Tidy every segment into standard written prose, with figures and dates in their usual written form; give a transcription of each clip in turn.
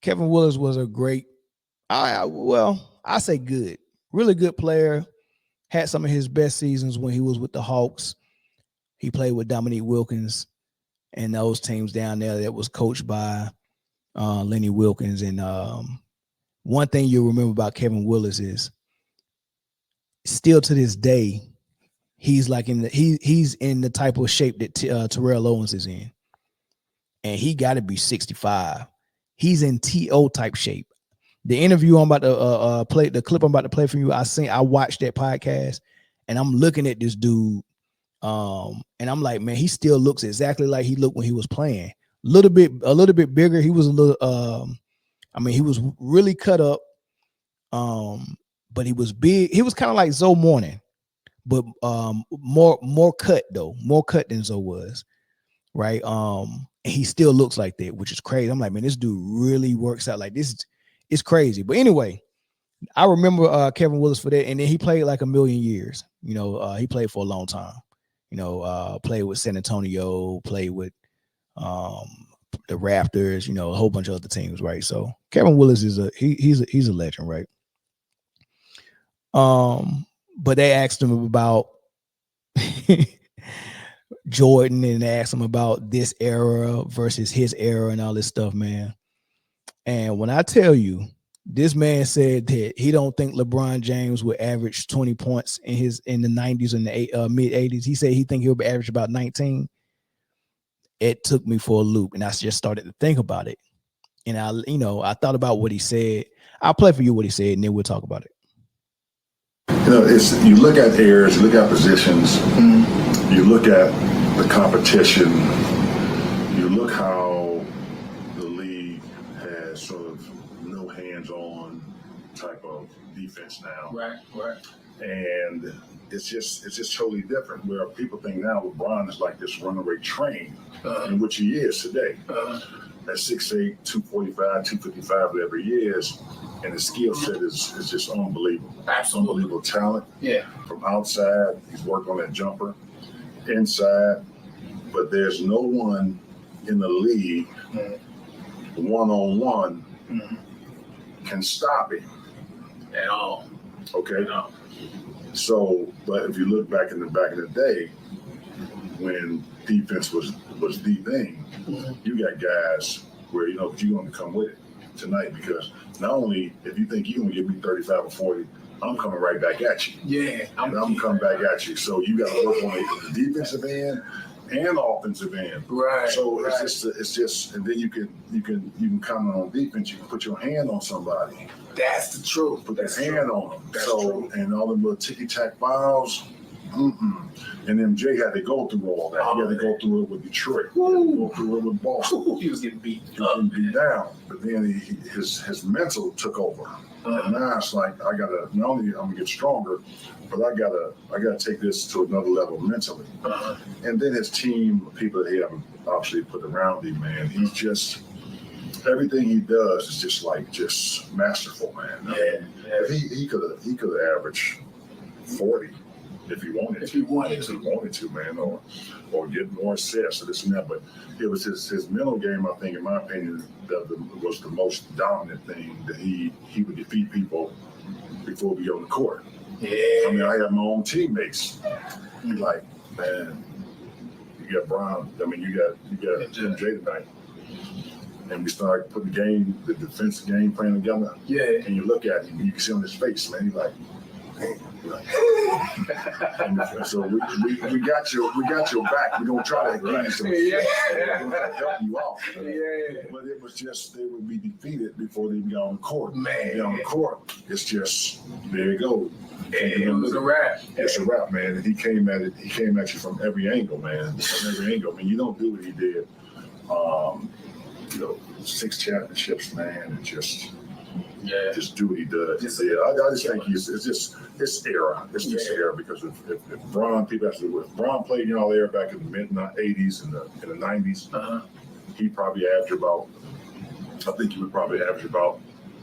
Kevin Willis was a great, I say good, really good player. Had some of his best seasons when he was with the Hawks. He played with Dominique Wilkins and those teams down there that was coached by Lenny Wilkins. And one thing you'll remember about Kevin Willis is still to this day, he's like he's in the type of shape that Terrell Owens is in. And he got to be 65. He's in TO type shape. The interview I'm about to play, the clip I'm about to play for you, I watched that podcast, and I'm looking at this dude, and I'm like, man, he still looks exactly like he looked when he was playing. A little bit bigger. He was a little, he was really cut up, but he was big. He was kind of like Zoe Morning, but more cut though, more cut than Zoe was, right? And he still looks like that, which is crazy. I'm like, man, this dude really works out like this. It's crazy. But anyway, I remember Kevin Willis for that. And then he played like a million years. You know, he played for a long time. You know, played with San Antonio, played with the Raptors, you know, a whole bunch of other teams, right? So Kevin Willis is he's a legend, right? But they asked him about Jordan, and they asked him about this era versus his era and all this stuff, man. And when I tell you, this man said that he don't think LeBron James would average 20 points in the 90s and the mid 80s. He said he think he'll be average about 19. It took me for a loop, and I just started to think about it. And I thought about what he said. I'll play for you what he said, and then we'll talk about it. You know, you look at eras, you look at positions, you look at the competition, you look how the league has sort of no hands-on type of defense now. Right. And it's just totally different. Where people think now LeBron is like this runaway train, in which he is today. At 6'8", 245, 255, whatever he is, and his skill set is just unbelievable. Absolutely. Unbelievable talent. Yeah. From outside, he's worked on that jumper. Inside, but there's no one in the league one-on-one can stop him at all. Okay. So, but if you look back in the day, when defense was the thing, you got guys where you're going to come with it tonight, because not only if you think you're going to give me 35 or 40, I'm coming right back at you. Yeah, I'm coming back at you. So you got to work on the defensive end and offensive end. Right. So it's just, and then you can comment on defense. You can put your hand on somebody. That's the truth. Put that hand on them. That's true. And all the little ticky-tack fouls. And MJ had to go through all that. He had to go through it with Detroit. He had to go through it with Boston. He was getting beat. He was getting beat down. But then his mental took over. And now it's like, I gotta, not only I'm gonna get stronger, but I gotta take this to another level mentally. And then his team, the people that he have obviously put around him, man, he's just, everything he does is just masterful, man. Yeah. He could have averaged 40 if he wanted to, man, or get more assists or this and that. But it was his mental game, I think, in my opinion, that was the most dominant thing, that he would defeat people before we go on the court. Yeah. I mean, I have my own teammates. Be like, man, you got Brown. I mean, you got MJ tonight. And we started putting the defensive game plan together. Yeah. And you look at him, you can see on his face, man, he's like, and so we got your back. We're gonna try to give you some help you out. But it was just, they would be defeated before they got on the court. Man, on the court, it's just, there you go. It was a wrap. It's a wrap, man. And he came at you from every angle, man. From every angle. I mean, you don't do what he did. 6 championships, man, and just do what he does. I just think it's era. It's just era, because if Bron, people have to do, if Bron played in all era back in the mid 80s and in the 90s, he probably averaged about, I think he would probably average about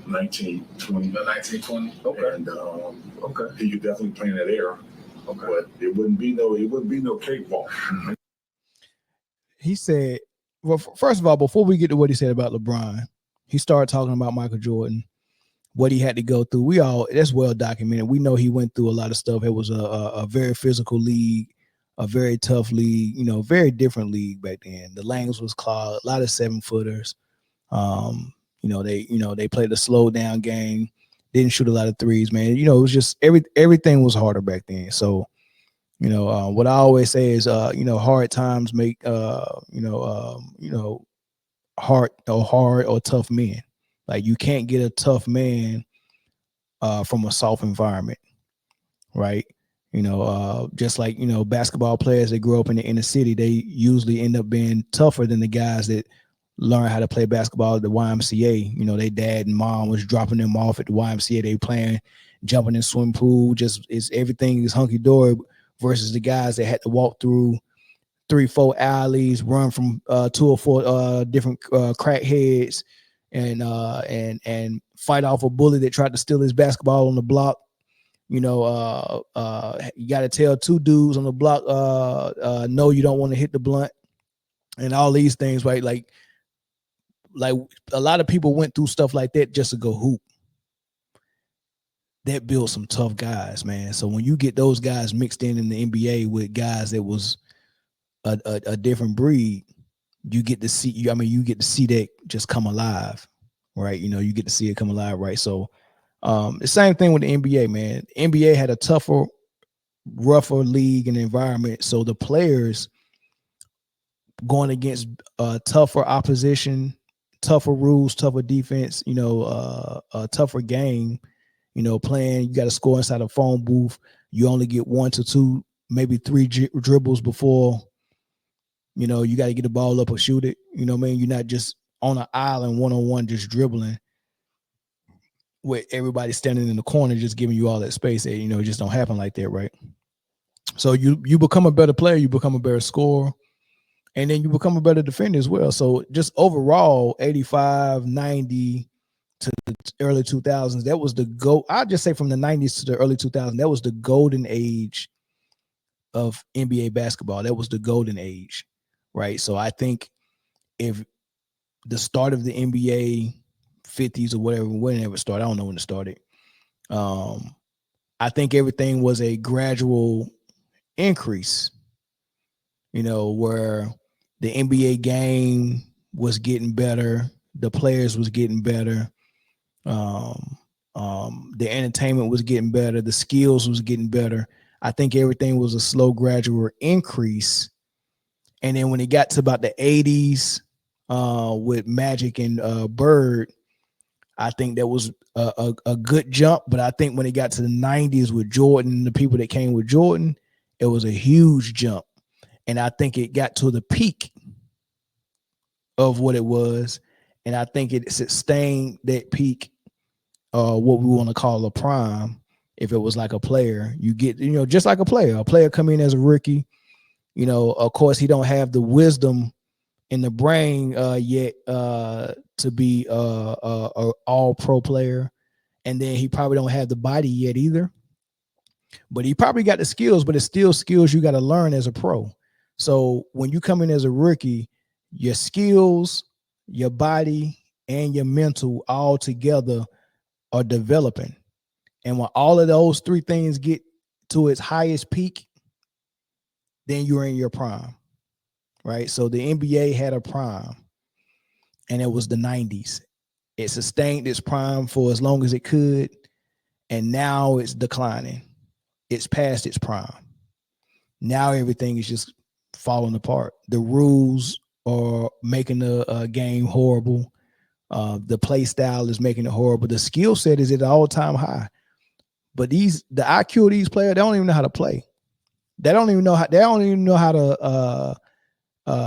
19, 20. 1920. Okay. And he could definitely play in that era. Okay. But it wouldn't be no cakewalk. He said, well, first of all, before we get to what he said about LeBron, he started talking about Michael Jordan, what he had to go through. That's well documented. We know he went through a lot of stuff. It was a very physical league, a very tough league, very different league back then. The lanes was clogged, a lot of 7-footers. They played a slow down game, didn't shoot a lot of threes, man. It was just everything was harder back then. So, what I always say is, hard times make, hard or tough men. Like, you can't get a tough man from a soft environment, right? Just like, basketball players that grow up in the inner city, they usually end up being tougher than the guys that learn how to play basketball at the YMCA. Their dad and mom was dropping them off at the YMCA. They playing, jumping in swim pool, everything is hunky dory, versus the guys that had to walk through 3-4 alleys, run from 2 or 4 different crackheads, and fight off a bully that tried to steal his basketball on the block. You got to tell 2 dudes on the block, no, you don't want to hit the blunt, and all these things, right? Like a lot of people went through stuff like that just to go hoop. That built some tough guys, man. So when you get those guys mixed in the NBA with guys that was a different breed, you get to see that just come alive, right? You get to see it come alive, right? So the same thing with the NBA, man. The NBA had a tougher, rougher league and environment, so the players going against tougher opposition, tougher rules, tougher defense, a tougher game, playing, you got to score inside a phone booth. You only get 1 to 2, maybe 3 dribbles before, you got to get the ball up or shoot it. You know what I mean? You're not just on an island one-on-one just dribbling with everybody standing in the corner just giving you all that space. It just don't happen like that, right? So you become a better player, you become a better scorer, and then you become a better defender as well. So just overall, 85, 90 to the early 2000s, that was the GOAT. I'll just say from the 90s to the early 2000s, that was the golden age of NBA basketball. That was the golden age, right? So I think if the start of the NBA 50s or whatever, whenever it started, I don't know when it started. I think everything was a gradual increase, where the NBA game was getting better, the players was getting better, the entertainment was getting better, the skills was getting better. I think everything was a slow, gradual increase. And then when it got to about the 80s with Magic and Bird, I think that was a good jump. But I think when it got to the 90s with Jordan and the people that came with Jordan, it was a huge jump. And I think it got to the peak of what it was. And I think it sustained that peak, what we want to call a prime. If it was like a player, you get, just like a player come in as a rookie, of course he don't have the wisdom in the brain yet to be a all pro player. And then he probably don't have the body yet either, but he probably got the skills, but it's still skills you got to learn as a pro. So when you come in as a rookie, your skills, your body, and your mental all together are developing. And when all of those 3 things get to its highest peak, then you're in your prime, right? So the NBA had a prime, and it was the 90s. It sustained its prime for as long as it could, and now it's declining. It's past its prime. Now everything is just falling apart. The rules are making the game horrible. The play style is making it horrible. The skill set is at an all-time high. But the IQ of these players, they don't even know how to play. They don't even know how to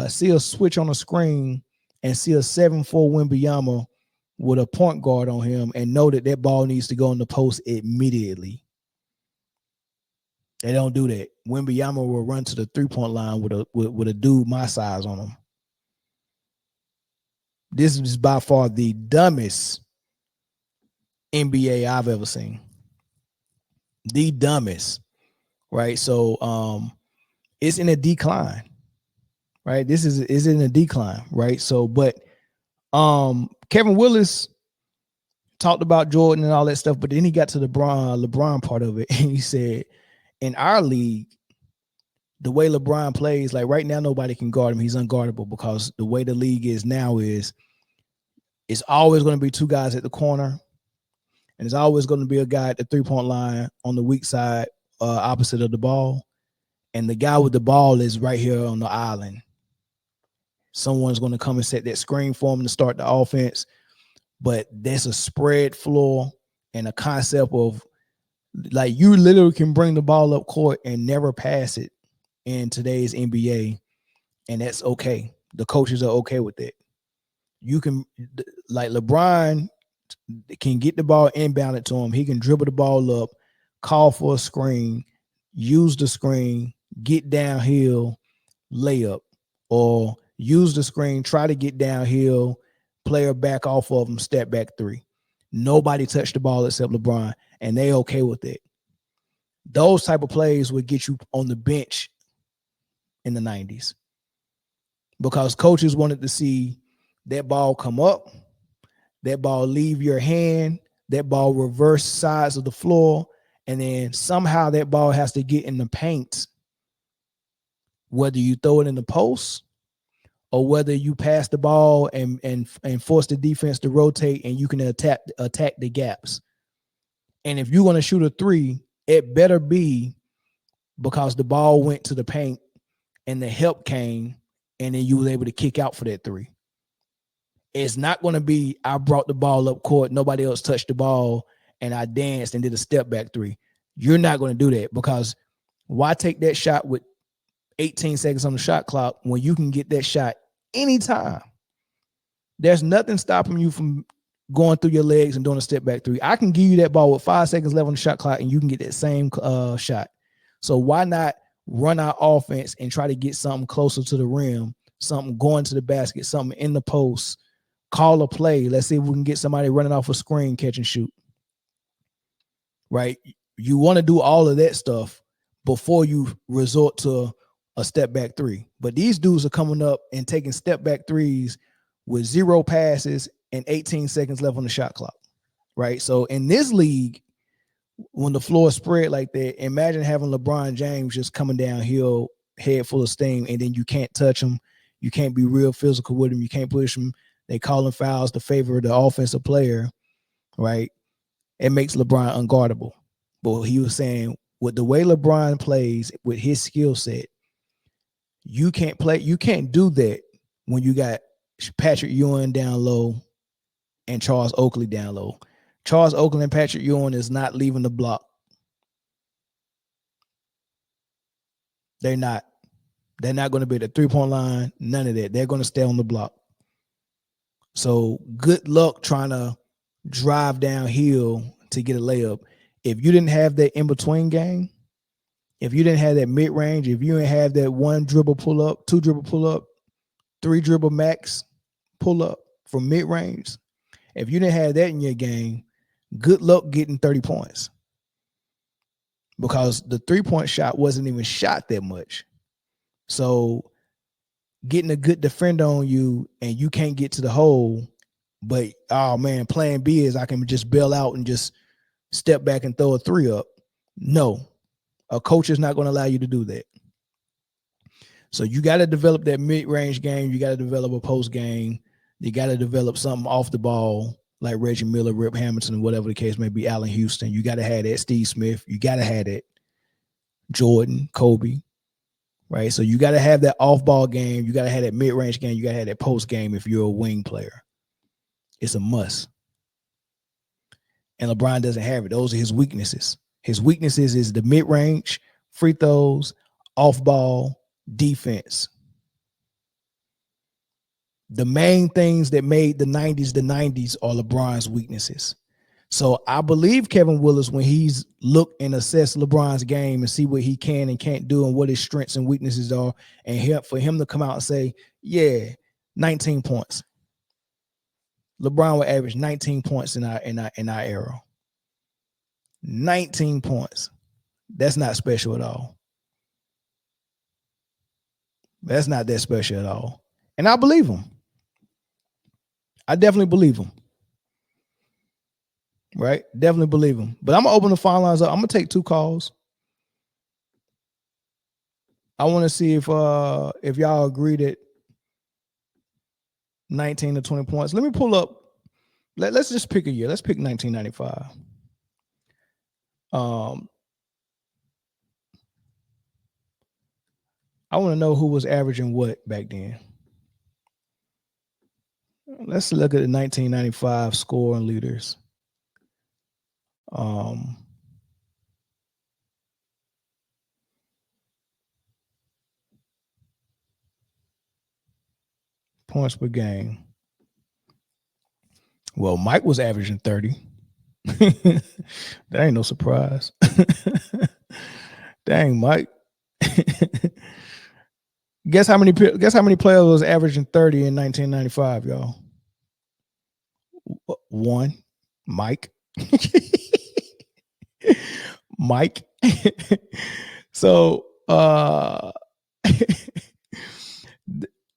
see a switch on a screen and see a 7'4" Wembanyama with a point guard on him and know that ball needs to go in the post immediately. They don't do that. Wembanyama will run to the 3-point line with a dude my size on him. This is by far the dumbest NBA I've ever seen. The dumbest, right? So it's in a decline, right? This is in a decline, right? So, but Kevin Willis talked about Jordan and all that stuff, but then he got to the LeBron part of it, and he said, in our league, the way LeBron plays, like right now, nobody can guard him. He's unguardable because the way the league is now is it's always going to be two guys at the corner, and it's always going to be a guy at the three-point line on the weak side, opposite of the ball, and the guy with the ball is right here on the island. Someone's going to come and set that screen for him to start the offense, but there's a spread floor and a concept of like you literally can bring the ball up court and never pass it in today's NBA, and that's okay. The coaches are okay with that. You can, like LeBron can get the ball inbounded to him. He can dribble the ball up, call for a screen, use the screen, get downhill, layup, or use the screen, try to get downhill, player back off of him, step back three. Nobody touched the ball except LeBron, and they okay with it. Those type of plays would get you on the bench in the 90s because coaches wanted to see that ball come up, that ball leave your hand, that ball reverse sides of the floor, and then somehow that ball has to get in the paint, whether you throw it in the post or whether you pass the ball and force the defense to rotate and you can attack the gaps. And if you're going to shoot a three, it better be because the ball went to the paint and the help came and then you were able to kick out for that three. It's not going to be I brought the ball up court, nobody else touched the ball, and I danced and did a step back three. You're not going to do that because why take that shot with 18 seconds on the shot clock when you can get that shot anytime? There's nothing stopping you from going through your legs and doing a step back three. I can give you that ball with 5 seconds left on the shot clock and you can get that same shot. So why not run our offense and try to get something closer to the rim, something going to the basket, something in the post, call a play. Let's see if we can get somebody running off a screen, catch and shoot. Right? You want to do all of that stuff before you resort to a step back three. But these dudes are coming up and taking step back threes with 0 passes and 18 seconds left on the shot clock. Right? So in this league, when the floor is spread like that, imagine having LeBron James just coming downhill, head full of steam, and then you can't touch him. You can't be real physical with him. You can't push him. They call him fouls to favor the offensive player, right? It makes LeBron unguardable. But he was saying with the way LeBron plays, with his skill set, you can't do that when you got Patrick Ewing down low and Charles Oakley down low. Charles Oakley and Patrick Ewing is not leaving the block. They're not. They're not going to be at the three-point line, none of that. They're going to stay on the block. So good luck trying to drive downhill to get a layup. If you didn't have that in-between game, if you didn't have that mid-range, if you didn't have that 1 dribble pull-up, 2 dribble pull-up, 3 dribble max pull-up from mid-range, if you didn't have that in your game, good luck getting 30 points because the three-point shot wasn't even shot that much. So getting a good defender on you and you can't get to the hole, but, oh, man, plan B is I can just bail out and just step back and throw a three up. No, a coach is not going to allow you to do that. So you got to develop that mid-range game. You got to develop a post game. You got to develop something off the ball like Reggie Miller, Rip Hamilton, whatever the case may be, Allen Houston. You got to have that. Steve Smith. You got to have that. Jordan, Kobe. Right, so you got to have that off-ball game. You got to have that mid-range game. You got to have that post game if you're a wing player. It's a must. And LeBron doesn't have it. Those are his weaknesses. His weaknesses is the mid-range, free throws, off-ball, defense. The main things that made the 90s are LeBron's weaknesses. So I believe Kevin Willis, when he's looked and assessed LeBron's game and see what he can and can't do and what his strengths and weaknesses are, and for him to come out and say, yeah, 19 points. LeBron will average 19 points in our era. 19 points. That's not special at all. That's not that special at all. And I believe him. I definitely believe him. Right? Definitely believe him. But I'm gonna open the phone lines up. I'm gonna take 2 calls. I want to see if y'all agree that 19 to 20 points. Let me pull up. Let's just pick a year. Let's pick 1995. I want to know who was averaging what back then. Let's look at the 1995 scoring leaders. Points per game. Well, Mike was averaging 30. That ain't no surprise. Dang, Mike. Guess how many players was averaging 30 in 1995, y'all? 1. Mike. Mike. So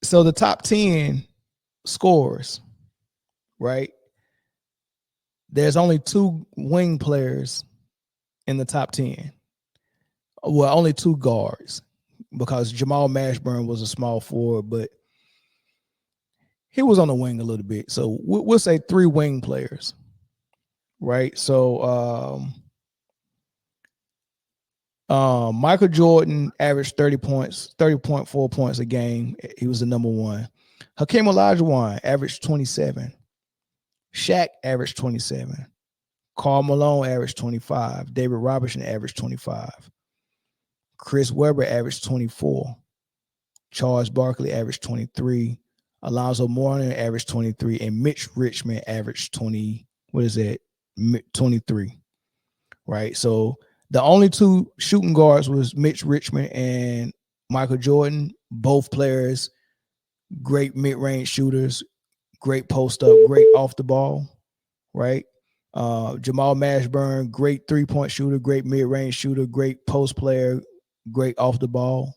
so the top 10 scores, right? There's only 2 wing players in the top 10. Well, only 2 guards, because Jamal Mashburn was a small forward, but he was on the wing a little bit. So we'll say 3 wing players, right? So Michael Jordan averaged 30 points, 30.4 points a game. He was the number 1. Hakeem Olajuwon averaged 27. Shaq averaged 27. Karl Malone averaged 25. David Robinson averaged 25. Chris Webber averaged 24. Charles Barkley averaged 23. Alonzo Mourning averaged 23. And Mitch Richmond averaged 20. What is that? 23. Right? So the only 2 shooting guards was Mitch Richmond and Michael Jordan. Both players, great mid-range shooters, great post-up, great off the ball, right? Jamal Mashburn, great 3-point shooter, great mid-range shooter, great post player, great off the ball.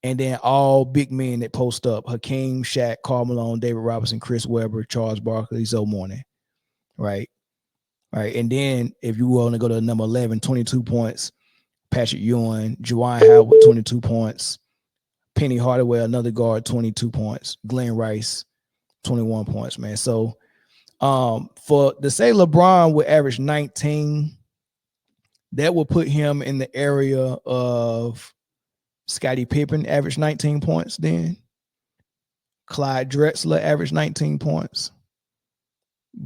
And then all big men that post up: Hakeem, Shaq, Karl Malone, David Robinson, Chris Webber, Charles Barkley, Zoe Mourning, right? Right. And then if you want to go to number 11, 22 points, Patrick Ewing, Juwan Howard, 22 points, Penny Hardaway, another guard, 22 points, Glenn Rice, 21 points, man. So for to say LeBron would average 19, that would put him in the area of Scottie Pippen, averaged 19 points then. Clyde Drexler averaged 19 points.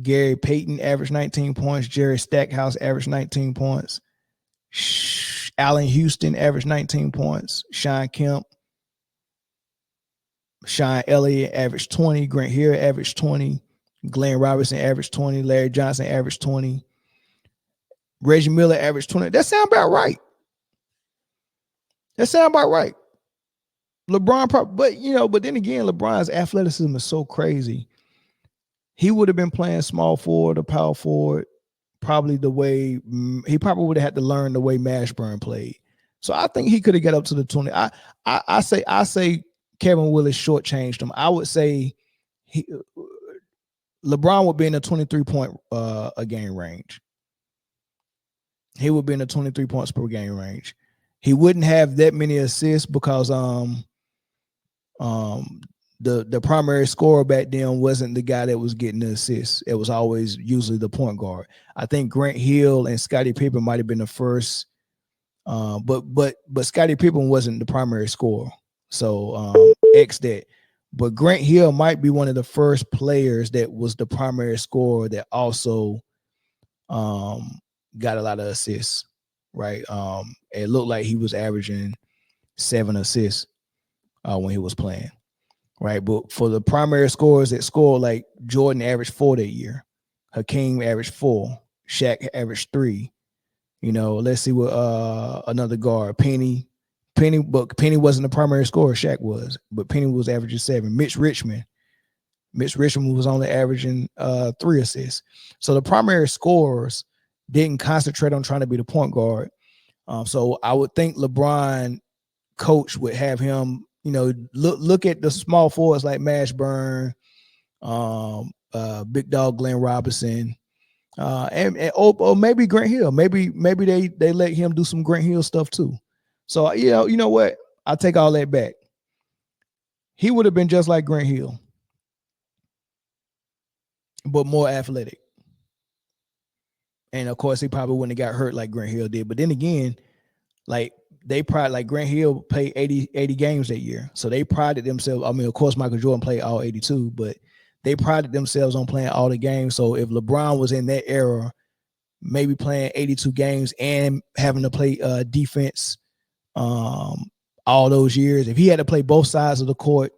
Gary Payton averaged 19 points. Jerry Stackhouse averaged 19 points. Allen Houston averaged 19 points. Sean Kemp, Sean Elliott averaged 20. Grant Hill averaged 20. Glenn Robinson averaged 20. Larry Johnson averaged 20. Reggie Miller averaged 20. That sound about right. LeBron, but then again, LeBron's athleticism is so crazy. He would have been playing small forward or power forward, probably the way he probably would have had to learn the way Mashburn played. So I think he could have got up to the 20. I say Kevin Willis shortchanged him. I would say LeBron would be in a 23-point a game range. He would be in a 23 points per game range. He wouldn't have that many assists because the primary scorer back then wasn't the guy that was getting the assists. It was always usually the point guard. I think Grant Hill and Scottie Pippen might have been the first, but Scottie Pippen wasn't the primary scorer. So X that. But Grant Hill might be one of the first players that was the primary scorer that also got a lot of assists, right? It looked like he was averaging 7 assists when he was playing, right? But for the primary scorers that scored, like Jordan averaged 4 that year, Hakeem averaged 4, Shaq averaged 3. Let's see what another guard, Penny, but Penny wasn't the primary scorer, Shaq was, but Penny was averaging 7. Mitch Richmond was only averaging 3 assists. So the primary scorers didn't concentrate on trying to be the point guard. So I would think LeBron coach would have him, look at the small forwards like Mashburn, big dog Glenn Robinson, or maybe Grant Hill. Maybe they let him do some Grant Hill stuff too. So you know what? I take all that back. He would have been just like Grant Hill, but more athletic. And of course, he probably wouldn't have got hurt like Grant Hill did. But then again, like Grant Hill played 80 games that year. So they prided themselves. I mean, of course, Michael Jordan played all 82, but they prided themselves on playing all the games. So if LeBron was in that era, maybe playing 82 games and having to play defense all those years, if he had to play both sides of the court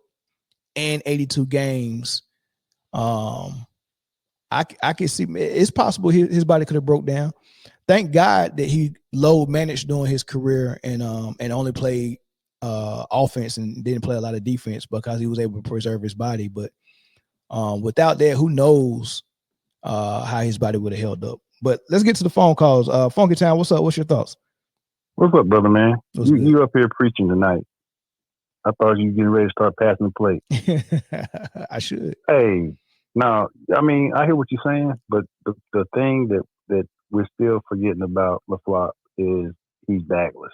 and 82 games, I can see it's possible his body could have broke down. Thank God that he load managed during his career and only played offense and didn't play a lot of defense because he was able to preserve his body. But without that, who knows how his body would have held up. But let's get to the phone calls. Funky Town, what's up? What's your thoughts? What's up, brother, man? You up here preaching tonight. I thought you were getting ready to start passing the plate. I should. Hey, no, I mean, I hear what you're saying, but the thing that we're still forgetting about LaFleur is he's backless.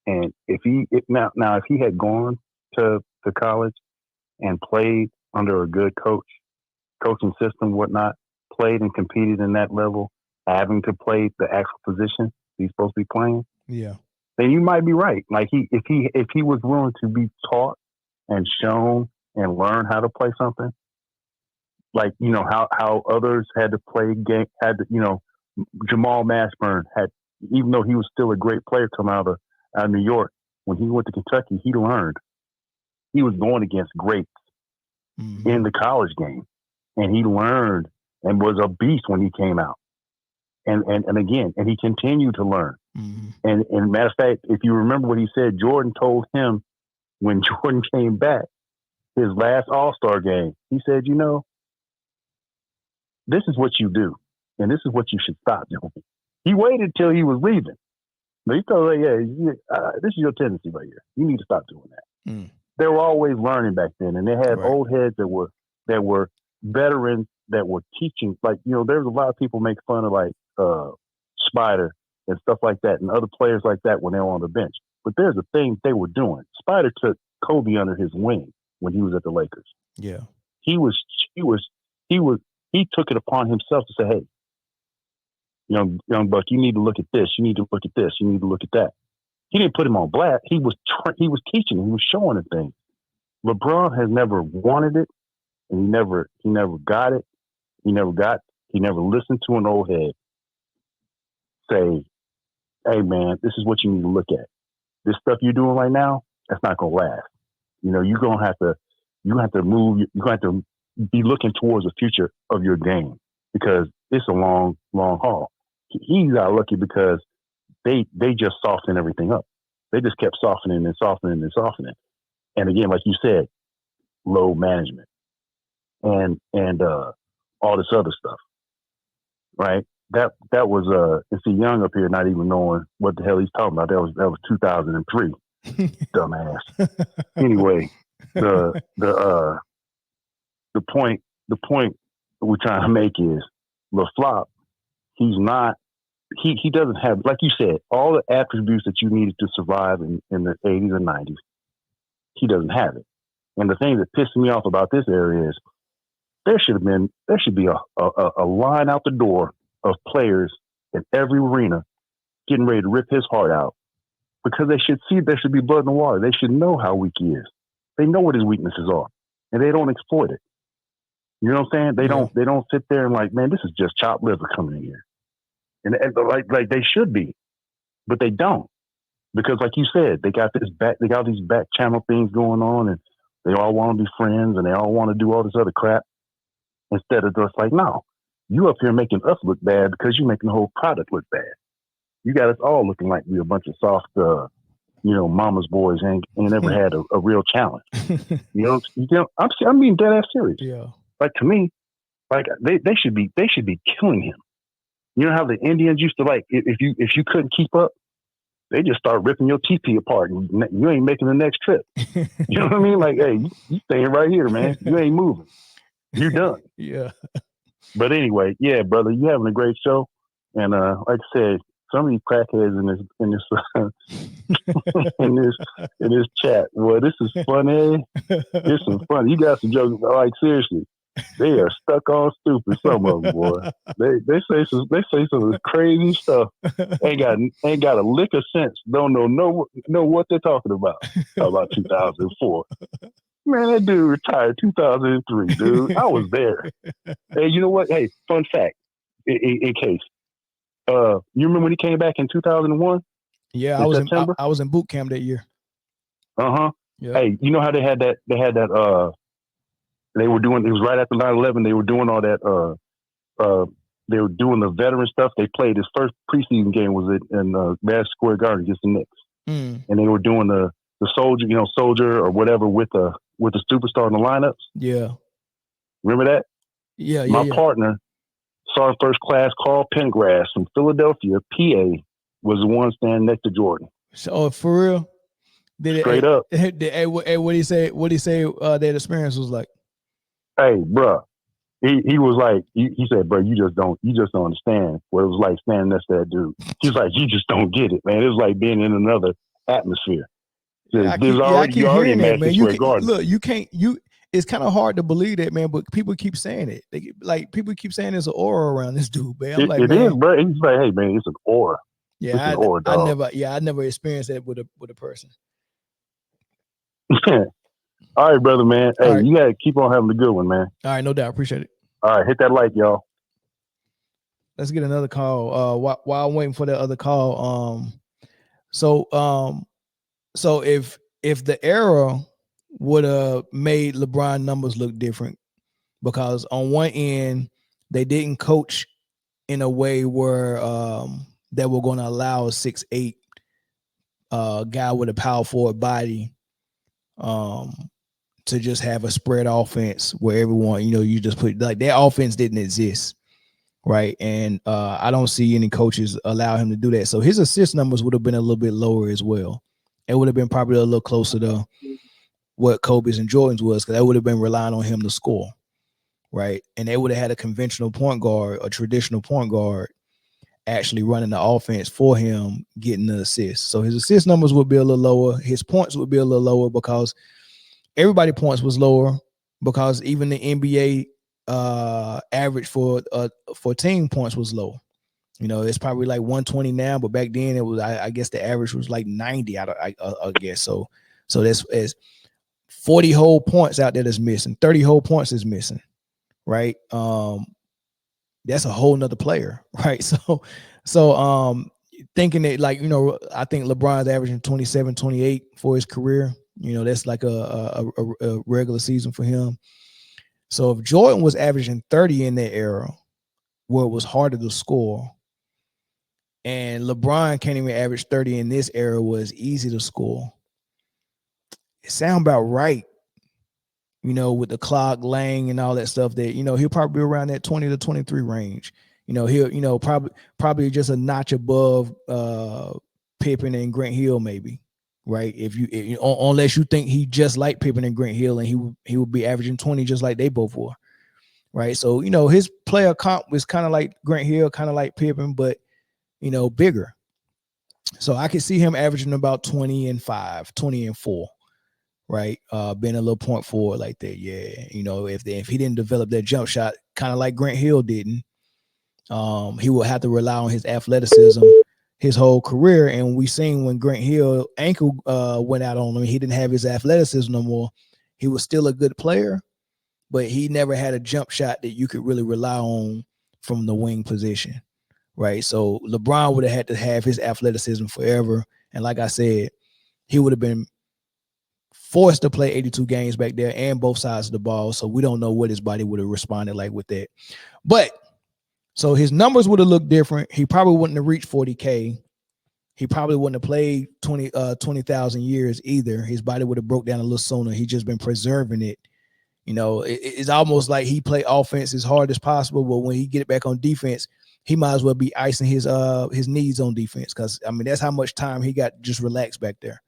And if he had gone to college and played under a good coaching system, whatnot, played and competed in that level, having to play the actual position he's supposed to be playing, yeah, then you might be right. Like if he was willing to be taught and shown and learn how to play something, like how others had to play game, Jamal Mashburn had, even though he was still a great player coming out of New York, when he went to Kentucky, he learned. He was going against greats in the college game, and he learned and was a beast when he came out. And again, he continued to learn. And matter of fact, if you remember what he said, Jordan told him when Jordan came back, his last All-Star game, he said, this is what you do, and this is what you should stop doing. He waited till he was leaving. But he told him, this is your tendency right here. You need to stop doing that. They were always learning back then, and they had old heads that were veterans that were teaching. Like, there's a lot of people make fun of like Spider and stuff like that, and other players like that when they were on the bench. But there's a thing they were doing. Spider took Kobe under his wing when he was at the Lakers. Yeah, he took it upon himself to say, hey, young buck, you need to look at this. You need to look at this. You need to look at that. He didn't put him on blast. He was teaching him. He was showing him things. LeBron has never wanted it, and he never got it. He never listened to an old head say, hey man, this is what you need to look at. This stuff you're doing right now, that's not gonna last. You're gonna have to move. You're gonna have to be looking towards the future of your game because it's a long, long haul. He got lucky because they just softened everything up. They just kept softening and softening and softening. And again, like you said, load management and all this other stuff, right? That was it's a young up here not even knowing what the hell he's talking about. That was 2003, dumbass. Anyway, the point we're trying to make is LaFleur. He doesn't have, like you said, all the attributes that you needed to survive in the 80s and 90s. He doesn't have it. And the thing that pissed me off about this area is there should be a line out the door of players in every arena getting ready to rip his heart out because they should see there should be blood in the water. They should know how weak he is. They know what his weaknesses are, and they don't exploit it. You know what I'm saying? They don't sit there and like, man, this is just chopped liver coming in here. And like they should be, but they don't. Because like you said, they got these back channel things going on and they all want to be friends and they all want to do all this other crap. Instead of just like, no, you up here making us look bad because you're making the whole product look bad. You got us all looking like we're a bunch of soft, mama's boys and never had a real challenge. I'm being dead ass serious. Yeah. Like to me, like they should be killing him. You know how the Indians used to like if you couldn't keep up, they just start ripping your TP apart and you ain't making the next trip. You know what I mean? Like, hey, you staying right here, man. You ain't moving. You're done. Yeah. But anyway, yeah, brother, you having a great show. And like I said, some of these crackheads in this chat, boy, this is funny. This is funny. You got some jokes, like seriously. They are stuck on stupid. Some of them, boy. They say some crazy stuff. Ain't got a lick of sense. Don't know what they're talking about. Talk about 2004. Man, that dude retired 2003, dude. I was there. Hey, you know what? Hey, fun fact, in case. You remember when he came back in 2001? Yeah, I was in boot camp that year. Uh-huh. Yeah. Hey, you know how they had that they were doing, it was right after 9/11, they were doing all that they were doing the veteran stuff. They played his first preseason game was in Madison Square Garden against the Knicks. And they were doing the soldier or whatever with the superstar in the lineups. Yeah. Remember that? Yeah. My partner, Sergeant First Class Carl Pengrass from Philadelphia, PA, was the one standing next to Jordan. So for real? Straight up. What he say? What he say? That experience was like. Hey, bruh. He was like, he said, bro, you just don't understand what it was like standing next to that dude. He's like, you just don't get it, man. It was like being in another atmosphere. I keep hearing that, man. Look, you can't. It's kind of hard to believe that, man. But people keep saying it. People keep saying there's an aura around this dude, man. I'm like, it is, bro. He's like, hey, man, it's an aura. Yeah, it's an aura, dog. I never experienced that with a person. All right, brother, man. Hey, right. You gotta keep on having a good one, man. All right, no doubt. Appreciate it. All right, hit that like, y'all. Let's get another call. While I'm waiting for that other call, so if the era would have made LeBron numbers look different, because on one end they didn't coach in a way where that were going to allow a 6'8" guy with a power forward body to just have a spread offense where everyone, you just put, like, their offense didn't exist, right? And I don't see any coaches allow him to do that. So his assist numbers would have been a little bit lower as well. It would have been probably a little closer to what Kobe's and Jordan's was, because they would have been relying on him to score, right? And they would have had a conventional point guard, a traditional point guard, actually running the offense for him, getting the assists. So his assist numbers would be a little lower. His points would be a little lower because everybody's points was lower, because even the NBA average for team points was low. It's probably like 120 now, but back then it was, I guess the average was like 90. I guess so. So that's 40 whole points out there that's missing. 30 whole points is missing, right? That's a whole nother player, right? So thinking that, like, I think LeBron's averaging 27, 28 for his career. That's like a regular season for him. So if Jordan was averaging 30 in that era, where it was harder to score, and LeBron can't even average 30 in this era where it's easy to score, it sounds about right. With the clock, Lang, and all that stuff, that he'll probably be around that 20 to 23 range. He'll probably just a notch above Pippen and Grant Hill, maybe. Right, unless you think he just like Pippen and Grant Hill, and he would be averaging 20 just like they both were, right? So his player comp was kind of like Grant Hill, kind of like Pippen, but bigger. So I could see him averaging about 20 and 5, 20 and 4, right? Being a little point forward like that, yeah. If he didn't develop that jump shot, kind of like Grant Hill didn't, he would have to rely on his athleticism his whole career. And we seen when Grant Hill ankle went out on him, he didn't have his athleticism no more. He was still a good player, but he never had a jump shot that you could really rely on from the wing position, right? So LeBron would have had to have his athleticism forever. And like I said, he would have been forced to play 82 games back there and both sides of the ball. So we don't know what his body would have responded like with that. But so his numbers would have looked different. He probably wouldn't have reached 40K. He probably wouldn't have played 20,000 years either. His body would have broke down a little sooner. He just been preserving it. It's almost like he played offense as hard as possible, but when he get it back on defense, he might as well be icing his knees on defense, because that's how much time he got just relaxed back there.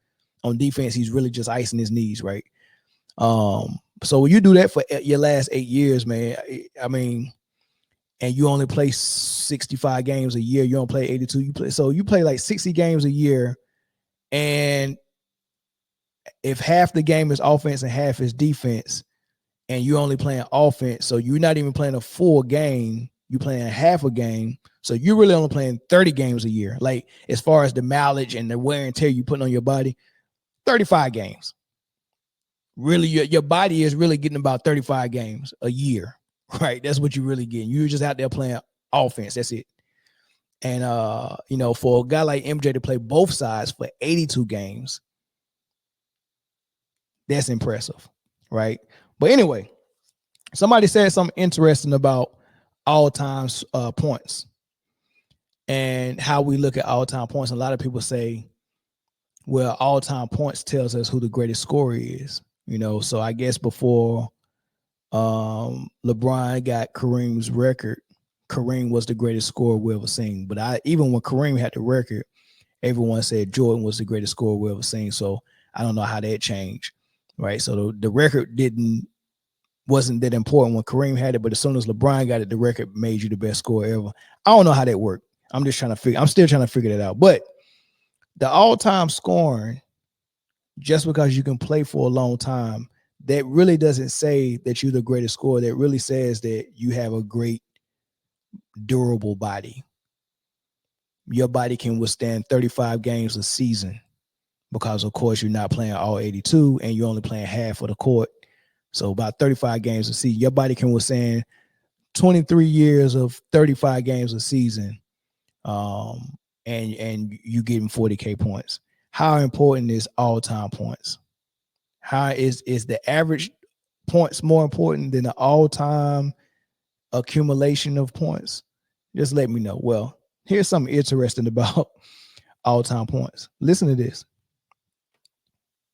On defense, he's really just icing his knees, right? So when you do that for your last 8 years, man, I mean, and you only play 65 games a year, you don't play 82. You play like 60 games a year, and if half the game is offense and half is defense, and you're only playing offense, so you're not even playing a full game, you're playing half a game. So you're really only playing 30 games a year. Like as far as the mileage and the wear and tear you putting on your body, 35 games. Really, your body is really getting about 35 games a year, right? That's what you're really getting. You're just out there playing offense. That's it. And for a guy like MJ to play both sides for 82 games, that's impressive, right? But anyway, somebody said something interesting about all-time points and how we look at all-time points. A lot of people say, well, all-time points tells us who the greatest scorer is. So I guess before LeBron got Kareem's record, Kareem was the greatest scorer we ever seen. But even when Kareem had the record, everyone said Jordan was the greatest scorer we ever seen. So I don't know how that changed, right? So the record wasn't that important when Kareem had it, but as soon as LeBron got it, the record made you the best scorer ever. I don't know how that worked. I'm still trying to figure that out. But the all-time scoring, just because you can play for a long time, that really doesn't say that you're the greatest scorer. That really says that you have a great, durable body. Your body can withstand 35 games a season because, of course, you're not playing all 82 and you're only playing half of the court. So about 35 games a season. Your body can withstand 23 years of 35 games a season, and you getting 40K points. How important is all-time points? How is the average points more important than the all-time accumulation of points? Just let me know. Well, here's something interesting about all-time points. Listen to this.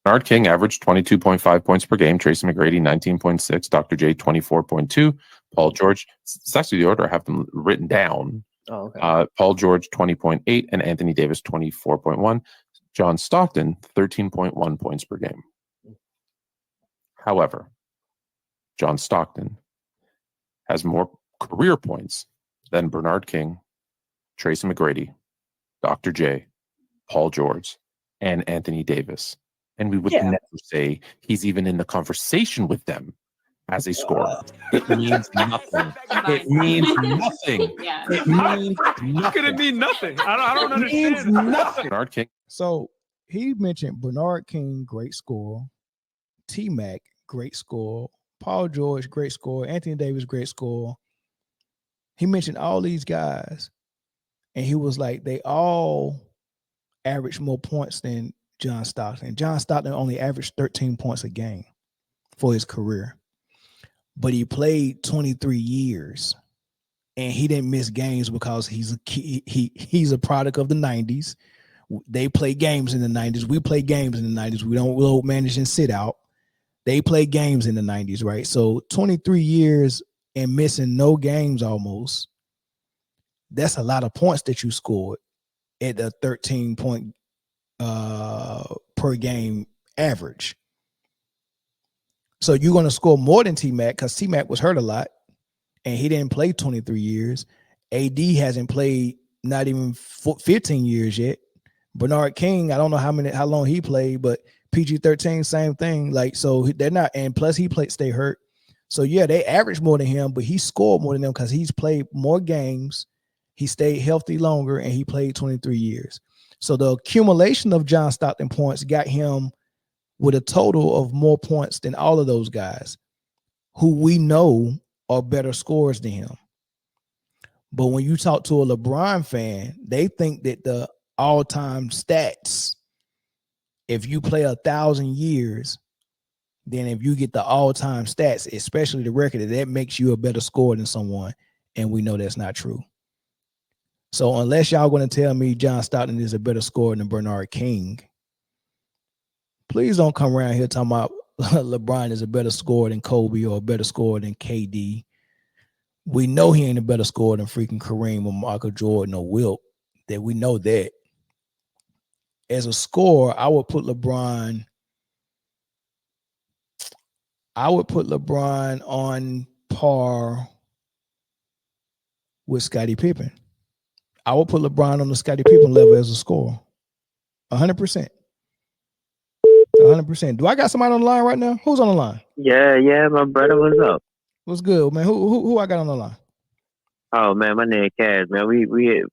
Bernard King averaged 22.5 points per game. Tracy McGrady, 19.6. Dr. J, 24.2. Paul George, it's actually the order I have them written down. Oh, okay. Paul George, 20.8. And Anthony Davis, 24.1. John Stockton, 13.1 points per game. However, John Stockton has more career points than Bernard King, Tracy McGrady, Dr. J, Paul George, and Anthony Davis. And we would never say he's even in the conversation with them as a scorer. It means nothing. It means nothing. Yeah. It means How could it mean nothing? I don't It means understand. nothing. Bernard King. So he mentioned Bernard King, great scorer. T-Mac, great scorer. Paul George, great scorer. Anthony Davis, great scorer. He mentioned all these guys, and he was like, they all average more points than John Stockton. John Stockton only averaged 13 points a game for his career, but he played 23 years, and he didn't miss games because he's a product of the 90s. They play games in the 90s. We play games in the 90s. We'll manage and sit out. They play games in the 90s, right? So 23 years and missing no games almost, that's a lot of points that you scored at a 13 point per game average. So you're going to score more than T-Mac because T-Mac was hurt a lot and he didn't play 23 years. AD hasn't played not even 15 years yet. Bernard King, I don't know how long he played, but PG-13, same thing. Like, so they're not, and plus he stay hurt. So yeah, they average more than him, but he scored more than them because he's played more games. He stayed healthy longer and he played 23 years. So the accumulation of John Stockton points got him with a total of more points than all of those guys who we know are better scorers than him. But when you talk to a LeBron fan, they think that the all-time stats, if you play 1,000 years, then if you get the all-time stats, especially the record, that makes you a better scorer than someone. And we know that's not true. So unless y'all going to tell me John Stockton is a better scorer than Bernard King, please don't come around here talking about LeBron is a better scorer than Kobe or a better scorer than KD. We know he ain't a better scorer than freaking Kareem or Michael Jordan or Wilt. That we know that. As a scorer, I would put LeBron, I would put LeBron on par with Scottie Pippen. I would put LeBron on the Scottie Pippen level as a scorer. 100%. 100%. Do I got somebody on the line right now? Who's on the line? Yeah, my brother, what's up? What's good, man? Who I got on the line? Oh man, my name Kaz, man. We had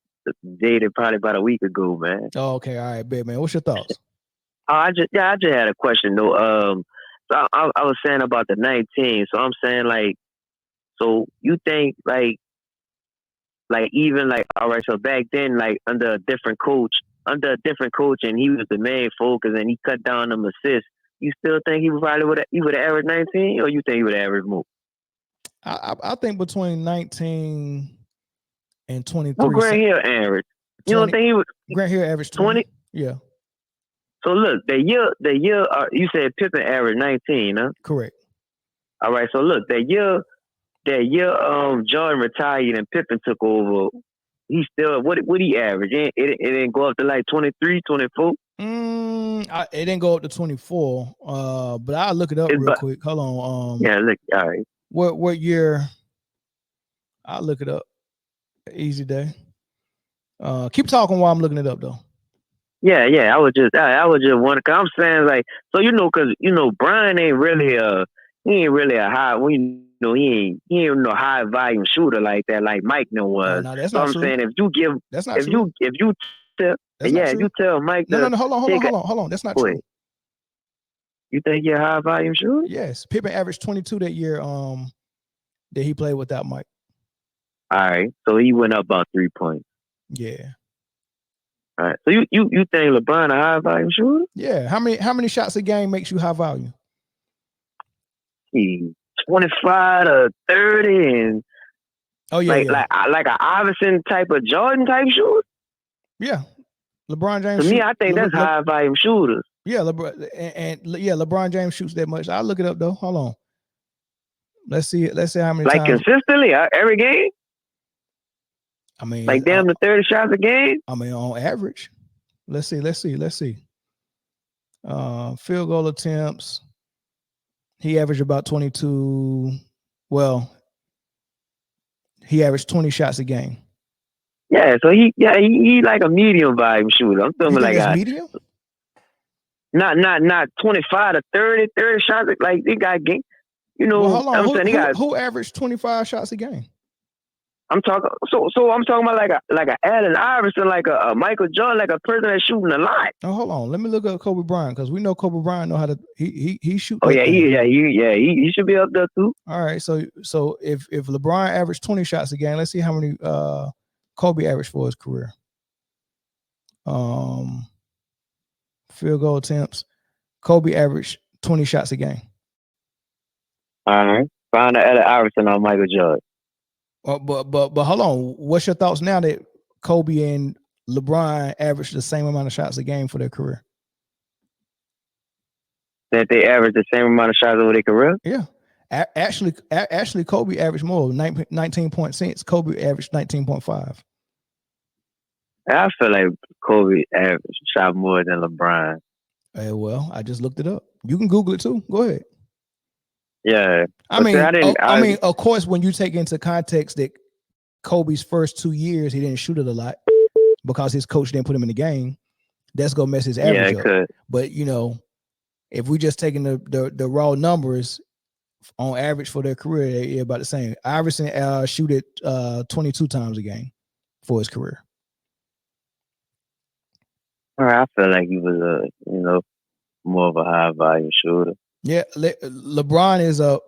dated probably about a week ago, man. Oh, okay, all right, bet, man. What's your thoughts? I just had a question though. So I was saying about the 19. So I'm saying like, so you think like even like, all right, so back then like under a different coach, and he was the main focus, and he cut down them assists. You still think he would have averaged 19, or you think he would have averaged more? I think between 19 and 23. Well, Grant Hill averaged. You don't think he was? Grant Hill averaged 20? Yeah. So look, the year you said Pippen averaged 19, huh? Correct. All right. So look, that year Jordan retired and Pippen took over. He still what he average? It didn't go up to like 23, 24. It didn't go up to 24. But I'll look it up real quick. Hold on. Yeah, look. All right. What year? I'll look it up. Easy day. Keep talking while I'm looking it up though. Yeah. I was just wondering. Cause I'm saying like, so because Brian ain't really a high. He ain't no high volume shooter like that, like Mike was. No, that's so not I'm true. saying if you tell Mike, no, hold on, that's not true. You think you're a high volume shooter? Yes, Pippen averaged 22 that year. That he played without Mike. All right, so he went up about 3 points. Yeah. All right, so you think LeBron a high volume shooter? Yeah. How many shots a game makes you high volume? 25 to 30, and like an Iverson type of Jordan type shooter. Yeah, LeBron James. To me, I think that's high volume shooters. Yeah, LeBron James shoots that much. I'll look it up though. Hold on. Let's see how many like times. Consistently every game. I mean, like damn to 30 shots a game. I mean, on average. Let's see. Field goal attempts. He averaged about 22. Well, he averaged 20 shots a game. Yeah, so he like a medium volume shooter. I'm talking like medium. Not 25 to 30 shots. Like he got game. Well, hold on. Who averaged 25 shots a game? I'm talking. So I'm talking about like a Allen Iverson, like a Michael Jordan, like a person that's shooting a lot. Oh, hold on. Let me look up Kobe Bryant because we know Kobe Bryant know how to he shoot. Oh yeah, he should be up there too. All right, so if LeBron averaged 20 shots a game, let's see how many Kobe averaged for his career. Field goal attempts. Kobe averaged 20 shots a game. All right, find the Allen Iverson on Michael Jordan. But hold on. What's your thoughts now that Kobe and LeBron averaged the same amount of shots a game for their career? That they averaged the same amount of shots over their career? Yeah. Actually, Kobe averaged more, 19.6. Kobe averaged 19.5. I feel like Kobe averaged shot more than LeBron. Well, I just looked it up. You can Google it too. Go ahead. Yeah. I mean, of course, when you take into context that Kobe's first 2 years, he didn't shoot it a lot because his coach didn't put him in the game. That's gonna mess his average up. Could. But if we just taking the raw numbers on average for their career, they're about the same. Iverson shoot it 22 times a game for his career. All right, I feel like he was more of a high volume shooter. Yeah, LeBron is a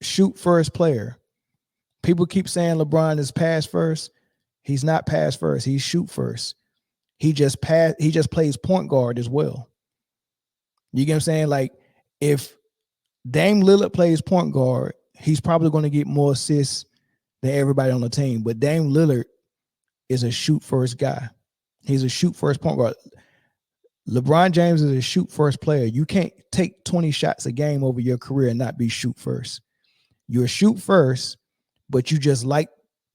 shoot first player. People keep saying LeBron is pass first. He's not pass first. He's shoot first. He just plays point guard as well. You get what I'm saying? Like if Dame Lillard plays point guard, he's probably going to get more assists than everybody on the team. But Dame Lillard is a shoot first guy. He's a shoot first point guard. LeBron James is a shoot first player. You can't take 20 shots a game over your career and not be shoot first. You're shoot first, but you just like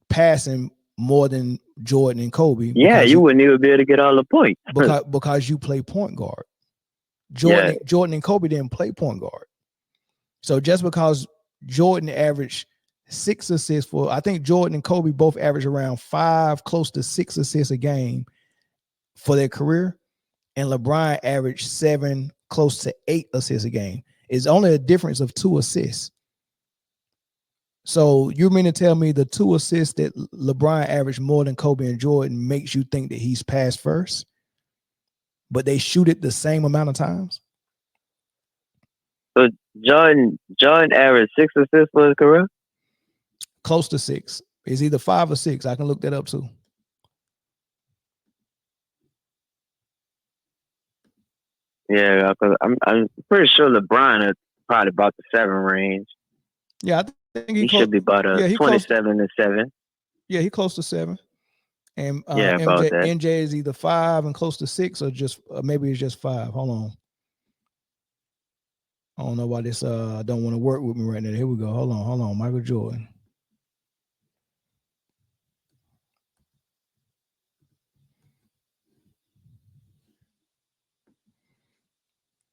passing more than Jordan and Kobe. Yeah, you wouldn't even be able to get all the points. because you play point guard. Jordan and Kobe didn't play point guard. So just because Jordan averaged 6 assists I think Jordan and Kobe both averaged around 5, close to 6 assists a game for their career, and LeBron averaged 7, close to 8 assists a game. It's only a difference of 2 assists. So you mean to tell me the 2 assists that LeBron averaged more than Kobe and Jordan makes you think that he's passed first, but they shoot it the same amount of times? So Jordan averaged 6 assists for his career? Close to 6. It's either 5 or 6. I can look that up too. Yeah, because I'm pretty sure LeBron is probably about the 7 range. Yeah, I think he should be about 27 to 7. Yeah, he close to 7. And MJ is either 5 and close to 6, or just maybe it's just 5. Hold on. I don't know why this don't want to work with me right now. Here we go. Hold on. Michael Jordan.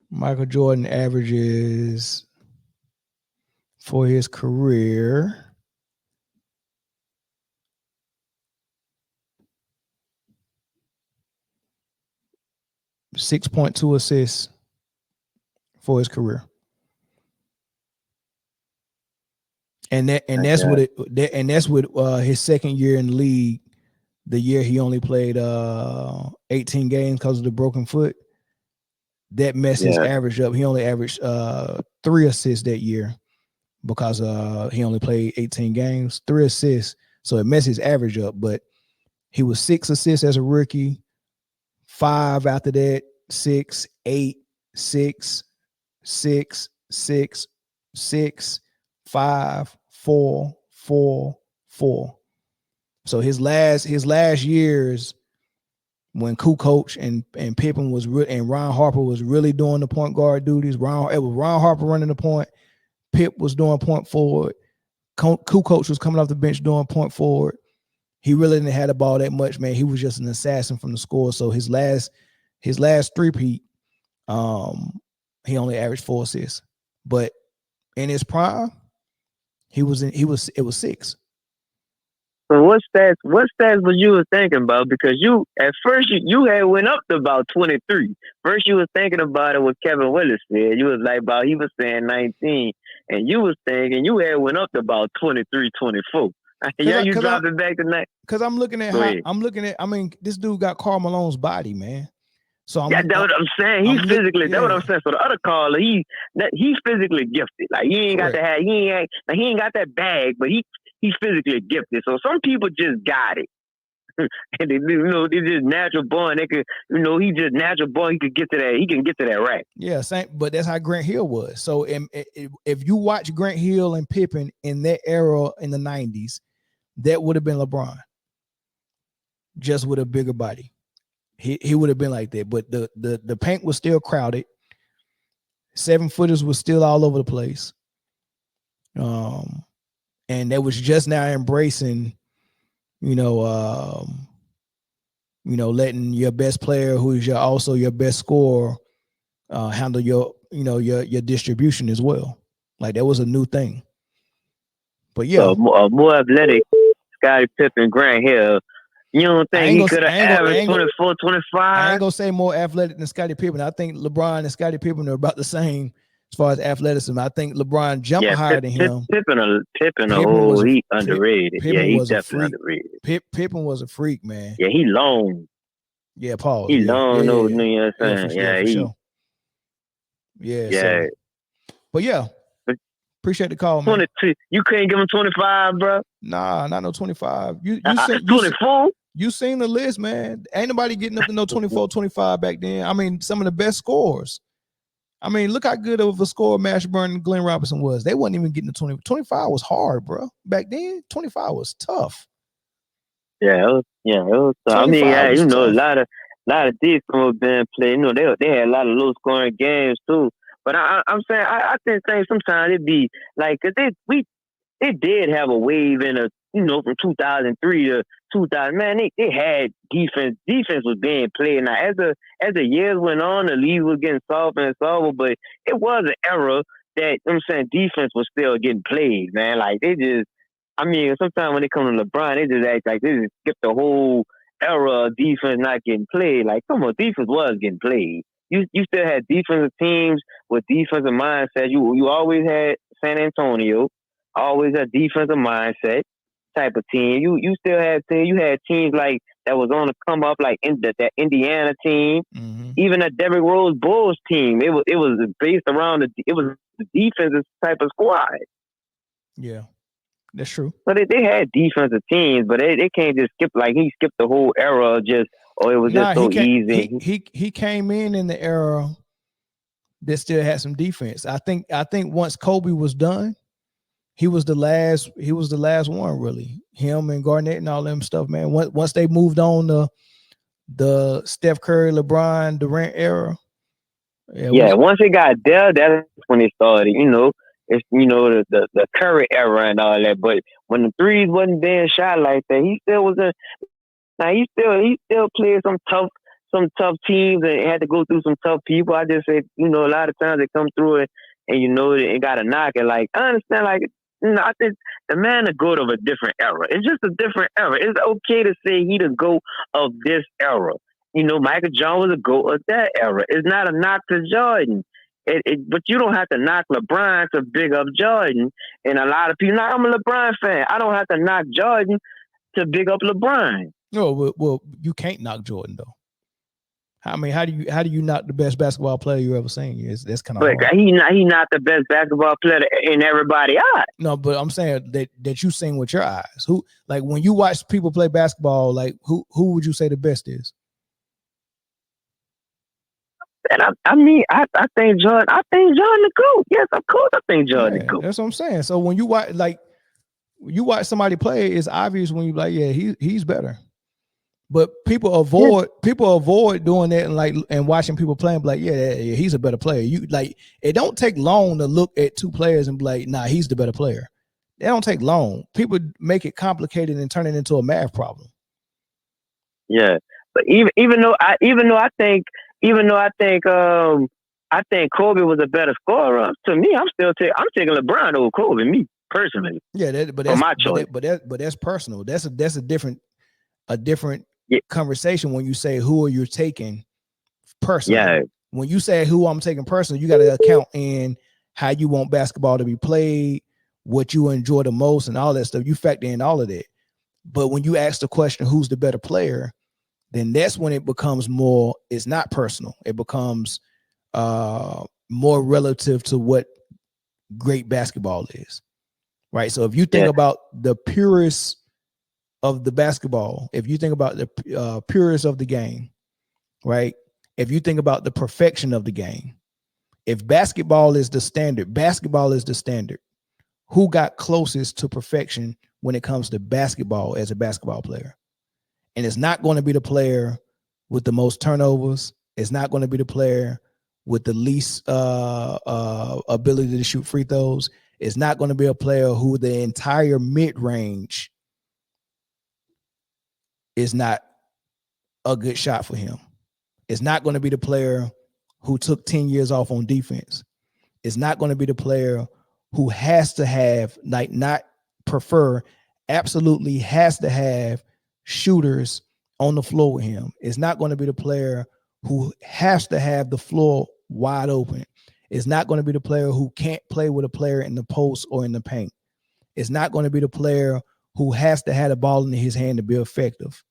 Michael Jordan averages for his career 6.2 assists for his career. And that's with his second year in the league, the year he only played 18 games because of the broken foot. That messed his average up. He only averaged 3 assists that year because he only played 18 games, 3 assists. So it messed his average up. But he was 6 assists as a rookie, 5 after that, 6, 8, 6, 6, 6, 6, 5, 4, 4, 4. So his last years, when Kukoc and Pippen was and Ron Harper was really doing the point guard duties. It was Ron Harper running the point. Pip was doing point forward. Kukoc was coming off the bench doing point forward. He really didn't have the ball that much, man. He was just an assassin from the score. So his last three-peat, he only averaged 4 assists. But in his prime, it was 6. So what stats was you thinking about? Because you at first you had went up to about 23. First you was thinking about it what Kevin Willis said. You was like he was saying 19, and you was thinking you had went up to about 23, 24. Yeah, you dropped it back tonight. Because I'm looking at I mean, this dude got Karl Malone's body, man. So that's what I'm saying. He's physically. That's what I'm saying. So the other caller, he's physically gifted. Like he ain't got to have. He ain't got that bag, but he's physically gifted. So some people just got it, and they just natural born. They could, he just natural born. He could get to that. He can get to that rack. Yeah, same. But that's how Grant Hill was. So if you watch Grant Hill and Pippen in that era in the 90s, that would have been LeBron, just with a bigger body. He would have been like that, but the paint was still crowded. 7-footers was still all over the place. And they was just now embracing, letting your best player, who is also your best scorer, handle your distribution as well. Like that was a new thing. But yeah, more athletic, Scottie Pippen, Grant Hill. You don't think he could have averaged 24, 25? I ain't gonna say more athletic than Scottie Pippen. I think LeBron and Scottie Pippen are about the same as far as athleticism. I think LeBron jumped higher than him. Pippen he underrated. He's definitely underrated. Pippen was a freak, man. Yeah, he long. Yeah, Paul. He long, you know what I'm saying? Sure. Yeah. So. But yeah. Appreciate the call, man. 22. You couldn't give him 25, bro? Nah, not no 25. You 24? You seen the list, man. Ain't nobody getting up to no 24, 25 back then. I mean, some of the best scores. I mean, look how good of a scorer Mashburn and Glenn Robinson was. They wasn't even getting the 20. 25 was hard, bro. Back then, 25 was tough. Yeah, it was tough. I mean, a lot of these have been played. They had a lot of low scoring games too. But I'm saying I think sometimes it'd be like, cause they did have a wave in from 2003 to 2000. Man, they had defense. Defense was being played. Now as the years went on, the league was getting softer and softer. But it was an era that I'm saying defense was still getting played, man. Like they just, I mean, sometimes when they come to LeBron, they just act like they just skip the whole era of defense not getting played. Like, come on, defense was getting played. You still had defensive teams with defensive mindset. You always had San Antonio, always a defensive mindset type of team. You still had teams like that was on the come up, like that Indiana team, even a Derrick Rose Bulls team. It was based around it was the defensive type of squad. Yeah, that's true. So they had defensive teams, but they can't just skip like he skipped the whole era. Just it was just so easy. He came in the era that still had some defense. I think once Kobe was done, he was the last one, really. Him and Garnett and all them stuff, man. Once they moved on the Steph Curry, LeBron, Durant era. Once it got there, that's when it started. It's the Curry era and all that. But when the threes wasn't being shot like that, he still was he still played some tough teams and had to go through some tough people. I just said, a lot of times they come through it and it got to knock it. Like, I understand, like, I think the man a goat of a different era. It's just a different era. It's okay to say he the goat of this era. Michael Jordan was a goat of that era. It's not a knock to Jordan. But you don't have to knock LeBron to big up Jordan. And a lot of people, I'm a LeBron fan. I don't have to knock Jordan to big up LeBron. No, well, you can't knock Jordan though. I mean, how do you knock the best basketball player you ever seen? That's kind of hard. He not the best basketball player in everybody's eyes. No, but I'm saying that you seen with your eyes. Who, like, when you watch people play basketball, like who would you say the best is? And I think Jordan. I think Jordan the GOAT. Yes, of course, I think Jordan the GOAT. That's what I'm saying. So when you watch somebody play, it's obvious when you like, yeah, he's better. But people avoid doing that and watching people play and be like, yeah, he's a better player. You like, it don't take long to look at two players and be like, nah, he's the better player. It don't take long. People make it complicated and turn it into a math problem. Yeah, but even though I think Kobe was a better scorer, to me, I'm taking LeBron over Kobe. Me personally. Yeah, but that's my choice. But that's personal. That's a different conversation when you say who are you taking personally. Yeah. When you say who I'm taking personally, you got to account in how you want basketball to be played, what you enjoy the most, and all that stuff. You factor in all of that. But when you ask the question, who's the better player, then that's when it becomes more, it's not personal. It becomes more relative to what great basketball is, right? So if you think about the purest of the basketball, if you think about the purest of the game, right? If you think about the perfection of the game, if basketball is the standard, who got closest to perfection when it comes to basketball as a basketball player? And it's not going to be the player with the most turnovers. It's not going to be the player with the least ability to shoot free throws. It's not going to be a player who the entire mid-range is not a good shot for him. It's not going to be the player who took 10 years off on defense. It's not going to be the player who has to have, like, not prefer, absolutely has to have shooters on the floor with him. It's not going to be the player who has to have the floor wide open. It's not going to be the player who can't play with a player in the post or in the paint. It's not going to be the player who has to have the ball in his hand to be effective.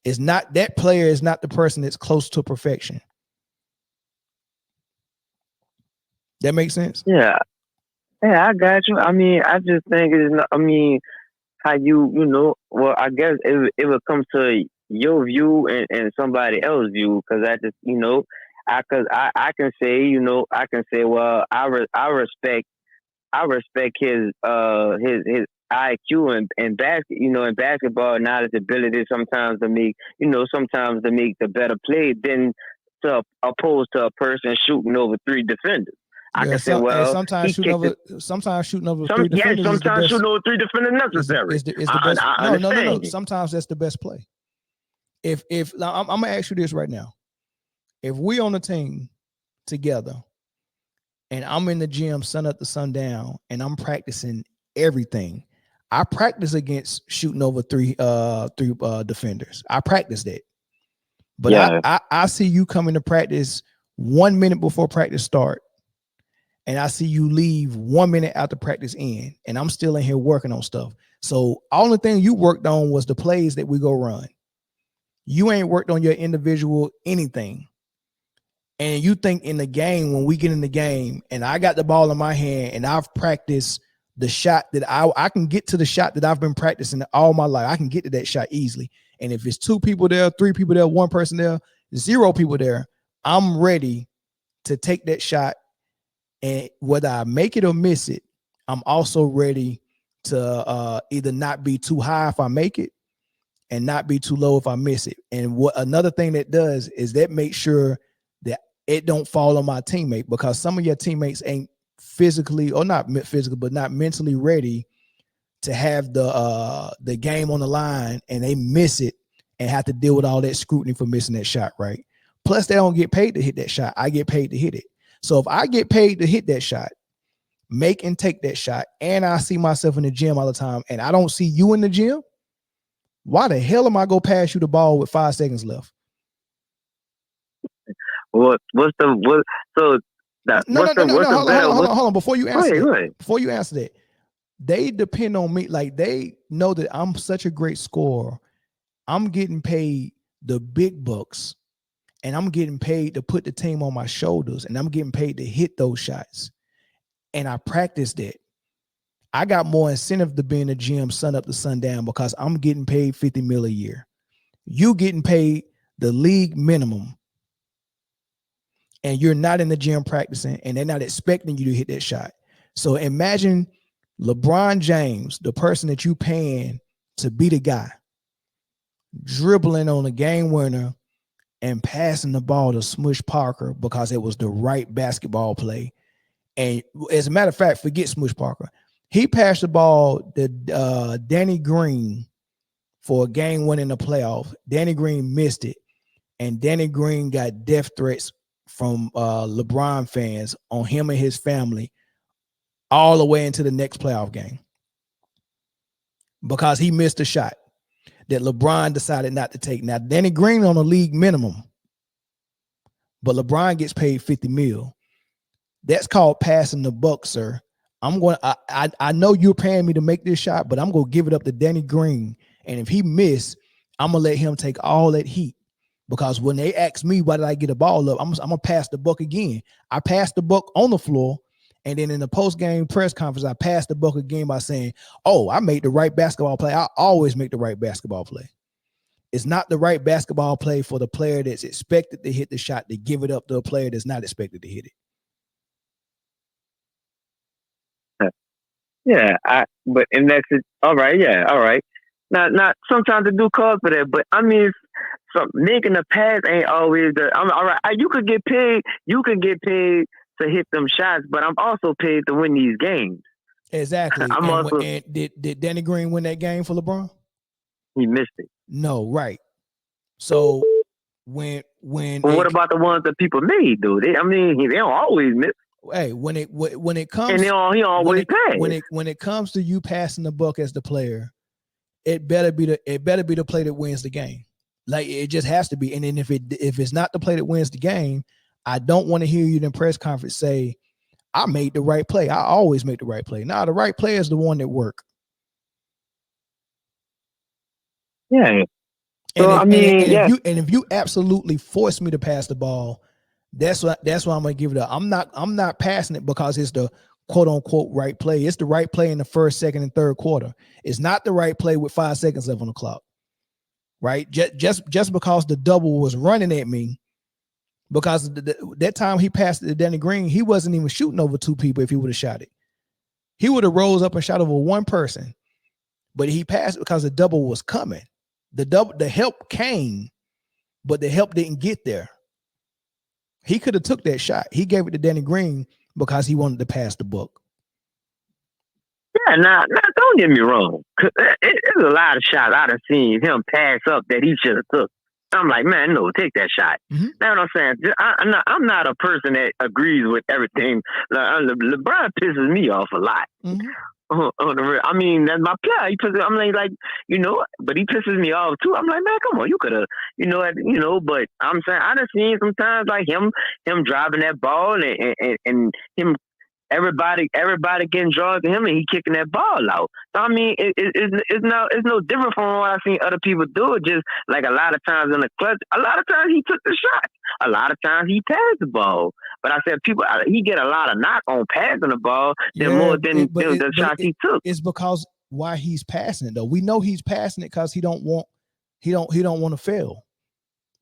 It's not, that player is not the person that's close to perfection. That makes sense? Yeah, I got you. I mean, I just think how well, I guess it would come to your view and somebody else's view, because I just, I can say, well, I respect his IQ and basketball knowledge, ability sometimes to make the better play than to opposed to a person shooting over three defenders. I can say, well, sometimes shooting over three defenders. Sometimes shooting over three defenders necessary. Is the best. No. Sometimes that's the best play. If I'm gonna ask you this right now, if we on a team together and I'm in the gym sun up to sundown, and I'm practicing everything. I practice against shooting over three defenders. I practice that. But I see you coming to practice 1 minute before practice start, and I see you leave 1 minute after practice end, and I'm still in here working on stuff. So only thing you worked on was the plays that we go run. You ain't worked on your individual anything. And you think in the game, when we get in the game and I got the ball in my hand and I've practiced the shot that I can get to the shot that I've been practicing all my life. I can get to that shot easily. And if it's 2 people there, 3 people there, 1 person there, 0 people there, I'm ready to take that shot. And whether I make it or miss it, I'm also ready to either not be too high if I make it and not be too low if I miss it. And what another thing that does is that makes sure that it don't fall on my teammate, because some of your teammates ain't physically, or not physically, but not mentally ready to have the game on the line, and they miss it and have to deal with all that scrutiny for missing that shot, right? Plus, they don't get paid to hit that shot. I get paid to hit it. So if I get paid to hit that shot, make and take that shot, and I see myself in the gym all the time, and I don't see you in the gym, why the hell am I go pass you the ball with 5 seconds left? Hold on. Before you answer Go that, they depend on me. Like, they know that I'm such a great scorer. I'm getting paid the big bucks, and I'm getting paid to put the team on my shoulders, and I'm getting paid to hit those shots. And I practice that. I got more incentive to be in the gym sun up to sundown because I'm getting paid $50 million a year. You getting paid the league minimum, and you're not in the gym practicing, and they're not expecting you to hit that shot. So imagine LeBron James, the person that you paying to be the guy, dribbling on a game winner and passing the ball to Smush Parker because it was the right basketball play. And as a matter of fact, forget Smush Parker. He passed the ball to Danny Green for a game win in the playoff. Danny Green missed it, and Danny Green got death threats from LeBron fans on him and his family all the way into the next playoff game because he missed a shot that LeBron decided not to take. Now, Danny Green on a league minimum, but LeBron gets paid $50 million. That's called passing the buck, sir. I know you're paying me to make this shot, but I'm going to give it up to Danny Green. And if he miss, I'm going to let him take all that heat. Because when they ask me, why did I get a ball up, I'm going to pass the buck again. I passed the buck on the floor. And then in the post-game press conference, I passed the buck again by saying, oh, I made the right basketball play. I always make the right basketball play. It's not the right basketball play for the player that's expected to hit the shot to give it up to a player that's not expected to hit it. Yeah, but in that, all right, yeah, all right. Not sometimes I do call for that, but I mean, making a pass ain't always all right. You could get paid to hit them shots, but I'm also paid to win these games. Exactly. And did Danny Green win that game for LeBron? He missed it. No, right. So when what about the ones that people made, though? They don't always miss. Hey, when it comes, and he always pass. When it comes to you passing the buck as the player, it better be the play that wins the game. Like, it just has to be. And then if it's not the play that wins the game, I don't want to hear you in the press conference say, I made the right play. I always make the right play. Nah, the right play is the one that work. Yeah. And if you absolutely force me to pass the ball, that's why I'm gonna give it up. I'm not passing it because it's the quote unquote right play. It's the right play in the first, second, and third quarter. It's not the right play with 5 seconds left on the clock. Right? Just because the double was running at me, because that time he passed it to Danny Green, he wasn't even shooting over 2 people. If he would have shot it, he would have rose up and shot over 1 person. But he passed it because the double was coming. The help came, but the help didn't get there. He could have took that shot. He gave it to Danny Green because he wanted to pass the buck. Yeah, now don't get me wrong. There's a lot of shots I've seen him pass up that he should have took. I'm like, man, no, take that shot. Mm-hmm. That's what I'm saying. I'm not a person that agrees with everything. LeBron pisses me off a lot. Mm-hmm. I mean, that's my player. I'm like, but he pisses me off too. I'm like, man, come on, you could have, But I'm saying I done seen sometimes like him driving that ball and him. Everybody getting drawn to him, and he kicking that ball out. So I mean, it's no different from what I've seen other people do. It just like a lot of times in the clutch, a lot of times he took the shot, a lot of times he passed the ball. But I said he get a lot of knock on passing the ball more than the shots he took. It's because why he's passing it though. We know he's passing it because he don't want to fail.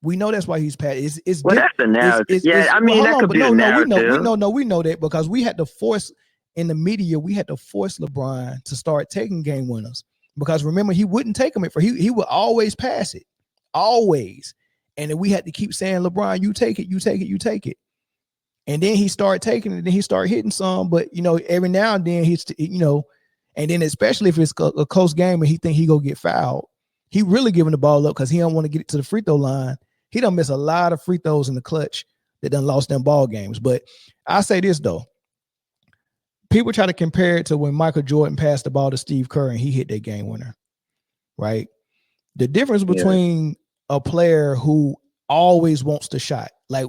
We know that's why he's passing. That's the narrative. I mean, that could be the narrative. We know that because we had to force in the media. We had to force LeBron to start taking game winners because remember he wouldn't take them he would always pass it, always, and then we had to keep saying LeBron, you take it, you take it, you take it, and then he started taking it, and then he started hitting some, but every now and then he's and then especially if it's a close game and he think he go get fouled, he really giving the ball up because he don't want to get it to the free throw line. He done miss a lot of free throws in the clutch that done lost them ball games. But I say this though, people try to compare it to when Michael Jordan passed the ball to Steve Kerr and he hit that game winner, right? The difference between a player who always wants the shot, like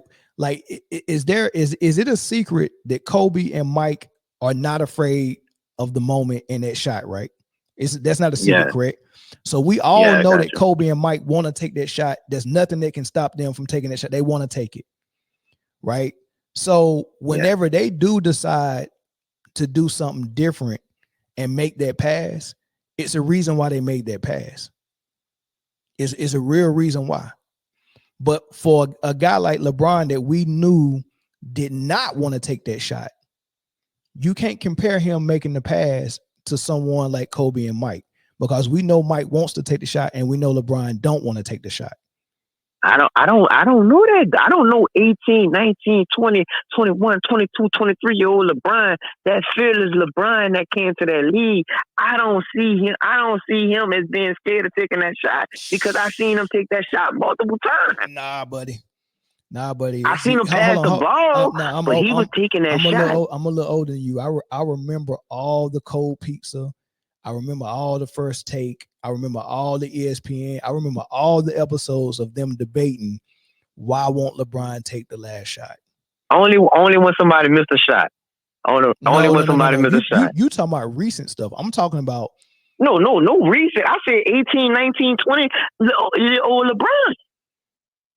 is it a secret that Kobe and Mike are not afraid of the moment in that shot, right? That's not a secret, correct? So we all know that Kobe and Mike want to take that shot. There's nothing that can stop them from taking that shot. They want to take it, right? So whenever they do decide to do something different and make that pass, it's a reason why they made that pass. It's a real reason why. But for a guy like LeBron that we knew did not want to take that shot, you can't compare him making the pass to someone like Kobe and Mike. Because we know Mike wants to take the shot and we know LeBron don't want to take the shot. I don't know that. I don't know 18, 19, 20, 21, 22, 23-year-old LeBron, that fearless LeBron that came to that league. I don't see him as being scared of taking that shot because I've seen him take that shot multiple times. Nah, buddy. I seen him pass the ball, but he was taking that shot. I'm a little older than you. I remember all the cold pizza. I remember all the First Take. I remember all the ESPN. I remember all the episodes of them debating why won't LeBron take the last shot. Only when somebody missed a shot. Only when somebody missed a shot. You talking about recent stuff. I'm talking about. No recent. I said 18, 19, 20-year-old LeBron.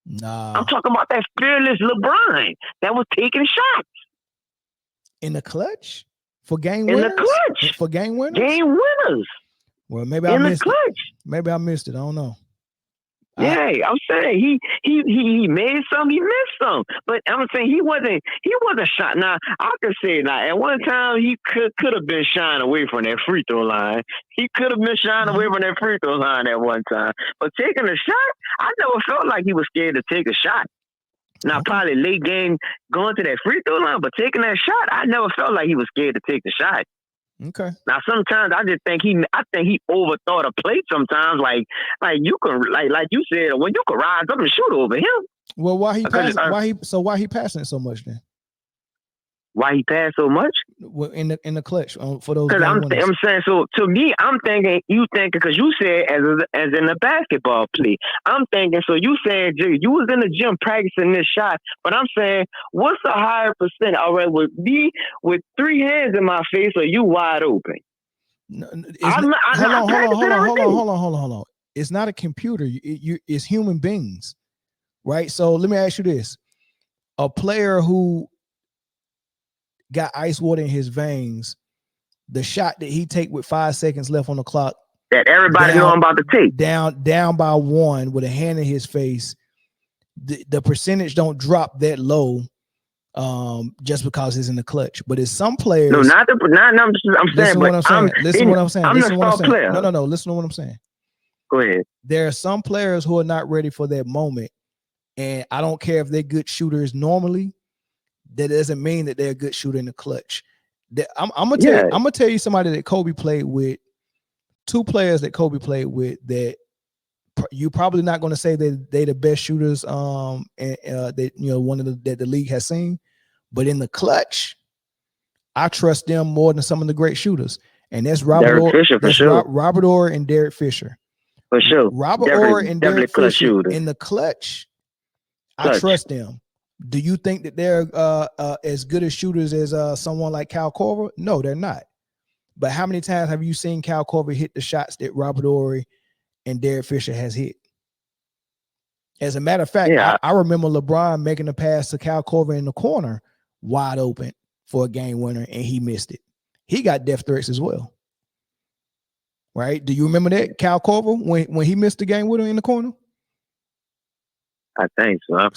Nah. I'm talking about that fearless LeBron that was taking shots. In the clutch? For game winners? In the clutch. For game winners? Game winners. Well, maybe I missed it. Maybe I missed it. I don't know. Yeah, I'm saying he made some, he missed some, but I'm saying he wasn't shot. Now I could say now at one time he could have been shying away from that free throw line. He could have been shying away from that free throw line at one time, but taking a shot, I never felt like he was scared to take a shot. Now probably late game going to that free throw line, but taking that shot, I never felt like he was scared to take the shot. Okay. Now sometimes I just think he overthought a play sometimes. Like you can like you said, when you can rise up and shoot over him. Well, why he passing it so much then? Why he passed so much? Well, in the clutch for those. Because I'm saying, so to me, I'm thinking because you said as in a basketball play. I'm thinking, so you saying you was in the gym practicing this shot, but I'm saying, what's a higher percent? All right, with me with three hands in my face, or you wide open? No, hold on. It's not a computer. It's human beings, right? So let me ask you this: a player who got ice water in his veins, the shot that he take with 5 seconds left on the clock, that everybody know I'm about to take, down by one with a hand in his face, the percentage don't drop that low just because it's in the clutch. But it's some players. No, I'm saying. Listen to what I'm saying. I'm listen the star player. No. Listen to what I'm saying. Go ahead. There are some players who are not ready for that moment, and I don't care if they're good shooters normally. That doesn't mean that they're a good shooter in the clutch. I'm gonna tell you somebody that Kobe played with. Two players that Kobe played with that you're probably not going to say that they the best shooters and that one of that the league has seen, but in the clutch, I trust them more than some of the great shooters, and that's Robert Orr, Fisher for sure. Robert Orr and Derek Fisher for sure. Robert Orr and Derek Fisher shooter. in the clutch. I trust them. Do you think that they're as good as shooters as someone like Kyle Korver? No, they're not. But how many times have you seen Kyle Korver hit the shots that Robert Horry and Derek Fisher has hit? As a matter of fact, I remember LeBron making a pass to Kyle Korver in the corner, wide open for a game winner, and he missed it. He got death threats as well. Right? Do you remember that, Kyle Korver, when he missed the game winner in the corner? I think so.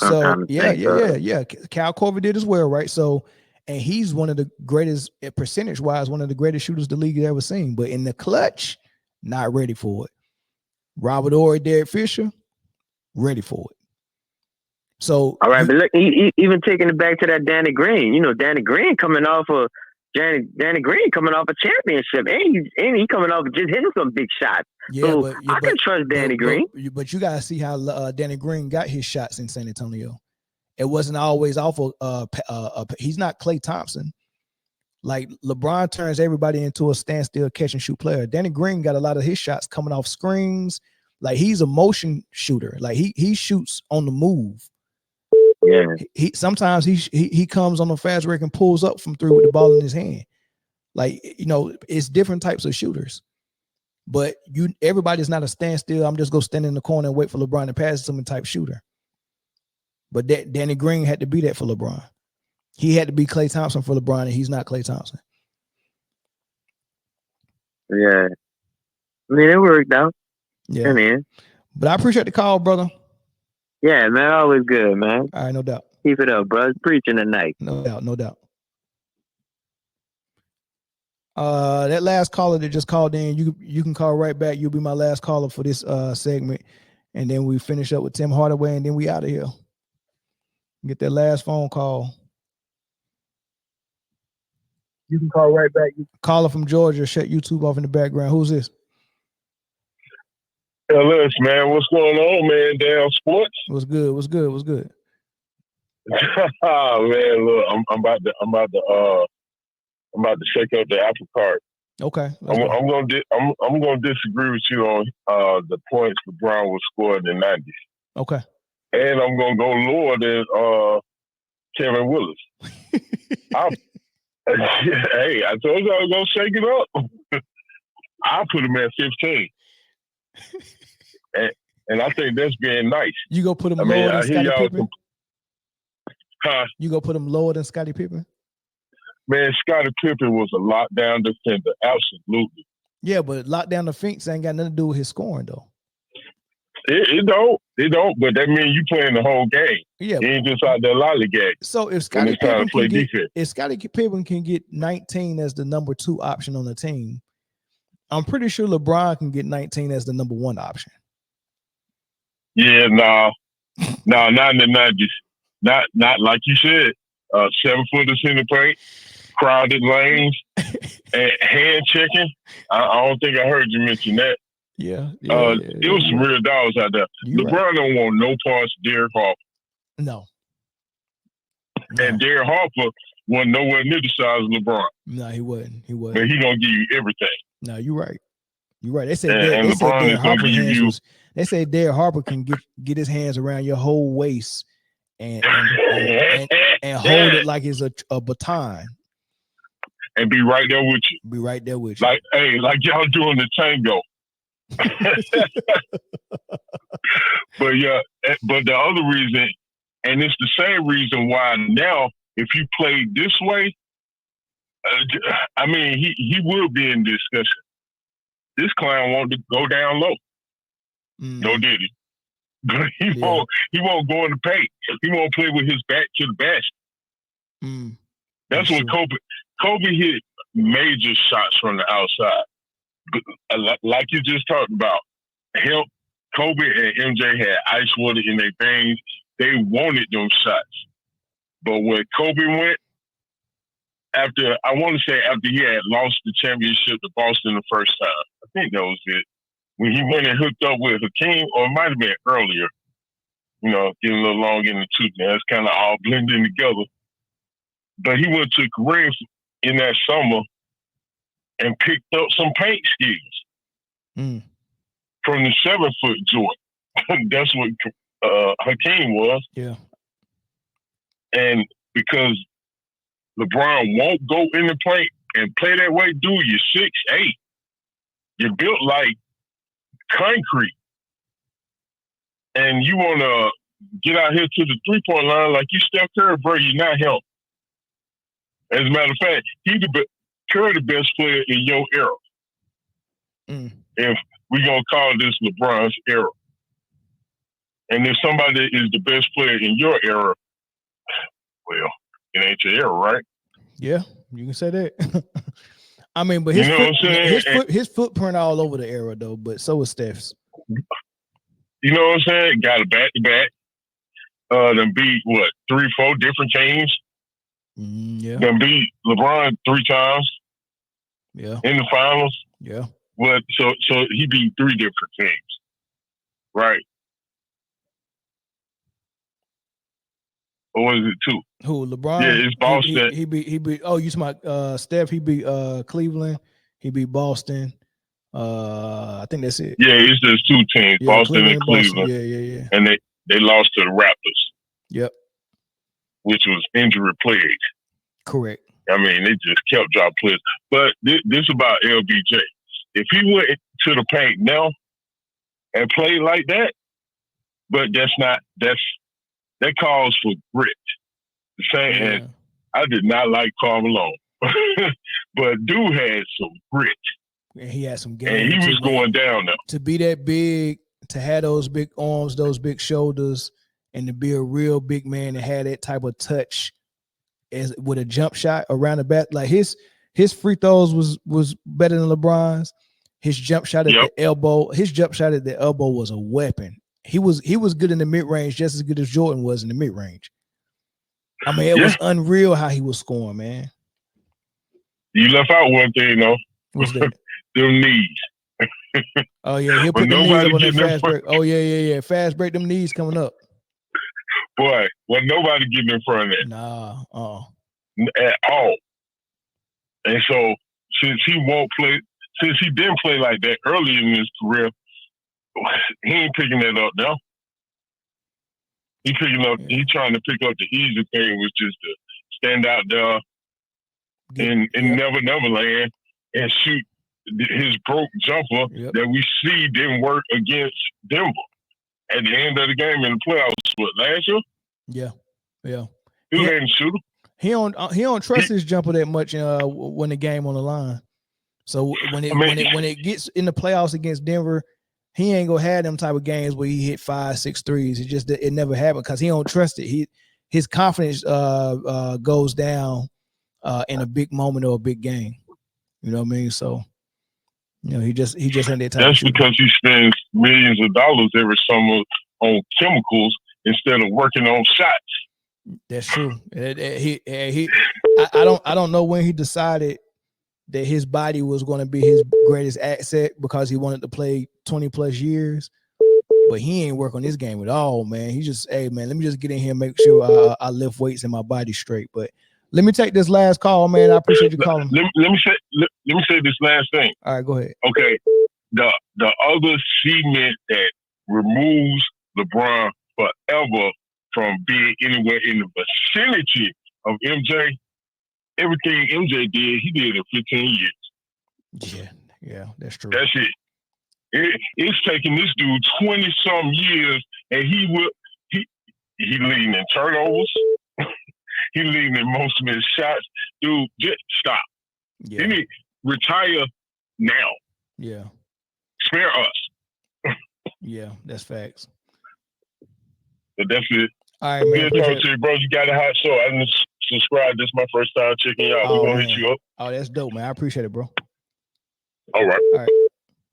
Yeah. Kyle Korver did as well, right? So, and he's one of the greatest, percentage-wise, one of the greatest shooters the league has ever seen. But in the clutch, not ready for it. Robert Horry, Derek Fisher, ready for it. So, all right, but look, even taking it back to that Danny Green, Danny Green coming off a championship, and he coming off of just hitting some big shots. Yeah, so I can trust Danny Green. But you gotta see how Danny Green got his shots in San Antonio. It wasn't always awful. He's not Klay Thompson. Like LeBron turns everybody into a standstill catch and shoot player. Danny Green got a lot of his shots coming off screens. Like he's a motion shooter. Like he shoots on the move. Yeah. He sometimes he comes on the fast break and pulls up from three with the ball in his hand. Like, it's different types of shooters. But everybody's not a standstill. I'm just gonna stand in the corner and wait for LeBron to pass some type shooter. But Danny Green had to be that for LeBron. He had to be Klay Thompson for LeBron, and he's not Klay Thompson. Yeah. I mean, it worked out. Yeah, man. But I appreciate the call, brother. Yeah, man. Always good, man. All right, no doubt. Keep it up, bro. Preaching tonight. No doubt. That last caller that just called in, you can call right back. You'll be my last caller for this segment, and then we finish up with Tim Hardaway, and then we out of here. Get that last phone call. You can call right back. Caller from Georgia. Shut YouTube off in the background. Who's this? Willis, man. What's going on, man? Damn sports. What's good? Oh man, look, I'm about to shake up the apple cart. Okay. I'm gonna disagree with you on the points LeBron was scoring in the 90s. Okay. And I'm gonna go lower than Kevin Willis. Hey, I told you I was gonna shake it up. I put him at 15. And I think that's being nice. You go put him lower than Scottie Pippen? You go put him lower than Scottie Pippen? Man, Scottie Pippen was a lockdown defender. Absolutely. Yeah, but lockdown defense ain't got nothing to do with his scoring, though. It don't. But that means you playing the whole game. Yeah. You ain't just out there lollygag. So if Scottie Pippen can get 19 as the number 2 option on the team, I'm pretty sure LeBron can get 19 as the number 1 option. Yeah, no, not in the 90s. Not like you said. 7-footers in the paint, crowded lanes, and hand checking. I don't think I heard you mention that. Yeah. It was some real dogs out there. LeBron don't want no parts of Derek Harper. No. And Derek Harper wasn't nowhere near the size of LeBron. No, he wasn't. But he gonna give you everything. No, you're right. They say Derek Harper can get his hands around your whole waist and hold it like it's a baton. And be right there with you. Like y'all doing the tango. But the other reason, and it's the same reason why now, if you play this way, I mean, he will be in discussion. This clown wanted to go down low. No, did he? But he won't go in the paint. He won't play with his back to the basket. That's when Kobe hit major shots from the outside. But, like you just talked about, Kobe and MJ had ice water in their veins. They wanted those shots. But when Kobe went, after he had lost the championship to Boston the first time, I think that was it. when he went and hooked up with Hakeem, or it might have been earlier, getting a little long in the tooth now. It's kind of all blending together. But he went to Korea in that summer and picked up some paint skills from the 7-foot joint. That's what Hakeem was. Yeah. And because LeBron won't go in the paint and play that way, dude, you're 6'8". You're built like concrete. And you want to get out here to the three-point line like you Steph Curry, bro, you're not him. As a matter of fact, Curry the best player in your era. If we're going to call this LeBron's era. And if somebody is the best player in your era, well, it ain't your era, right? Yeah, you can say that. I mean, but his footprint all over the era, though, but so is Steph's. You know what I'm saying? Got a back-to-back. Then beat, 3-4 different teams? Yeah. Then beat LeBron 3 times. Yeah. In the finals. Yeah. But so he beat 3 different teams. Right. Or was it 2? Who, LeBron? Yeah, it's Boston. He beat oh, you talking about Steph, he beat Cleveland, he beat Boston. I think that's it. Yeah, it's just 2 teams, yeah, Boston and Cleveland. Yeah. And they lost to the Raptors. Yep. Which was injury plagued. Correct. I mean, they just kept dropping players. But this about LBJ. If he went to the paint now and played like that, but that calls for grit. The same, and I did not like Carmelo, but dude had some grit. And he had some game. And he was going down there. To be that big, to have those big arms, those big shoulders, and to be a real big man and have that type of touch with a jump shot around the back. Like his free throws was better than LeBron's. His jump shot at the elbow, was a weapon. He was good in the mid-range, just as good as Jordan was in the mid-range. I mean, it was unreal how he was scoring, man. You left out one thing, though. What's that? Them knees. Oh, yeah. He'll put the knees up on that fast break. Oh, yeah. Fast break, them knees coming up. Boy, nobody getting in front of that. Nah. At all. And so, since he didn't play like that early in his career, he ain't picking that up now. He's trying to pick up the easy thing, which is to stand out there in Never Land and shoot his broke jumper that we see didn't work against Denver at the end of the game in the playoffs. Last year? Yeah. He didn't shoot him. He don't trust his jumper that much when the game on the line. So when it gets in the playoffs against Denver, he ain't gonna have them type of games where he hit 5, 6 threes. It never happened because he don't trust it. His confidence goes down in a big moment or a big game. You know what I mean? So he just ain't that type. That's because he spends millions of dollars every summer on chemicals instead of working on shots. That's true. I don't know when he decided that his body was going to be his greatest asset because he wanted to play 20 plus years, but he ain't work on this game at all, man. He just, hey man, let me just get in here and make sure I lift weights and my body straight. But let me take this last call, man. I appreciate you calling. Let me say this last thing. All right, go ahead. Okay, the other cement that removes LeBron forever from being anywhere in the vicinity of MJ. Everything MJ did, he did in 15 years. Yeah, that's true. That's it. It's taking this dude 20-some years, and he leading in turnovers. He leading in most of his shots. Dude, just stop. Yeah. He need retire now. Yeah. Spare us. Yeah, that's facts. But that's it. All right, man. Good talking to you, bro. You got a hot show. I didn't subscribe. This is my first time checking you out. We're going to hit you up. Oh, that's dope, man. I appreciate it, bro. All right. All right.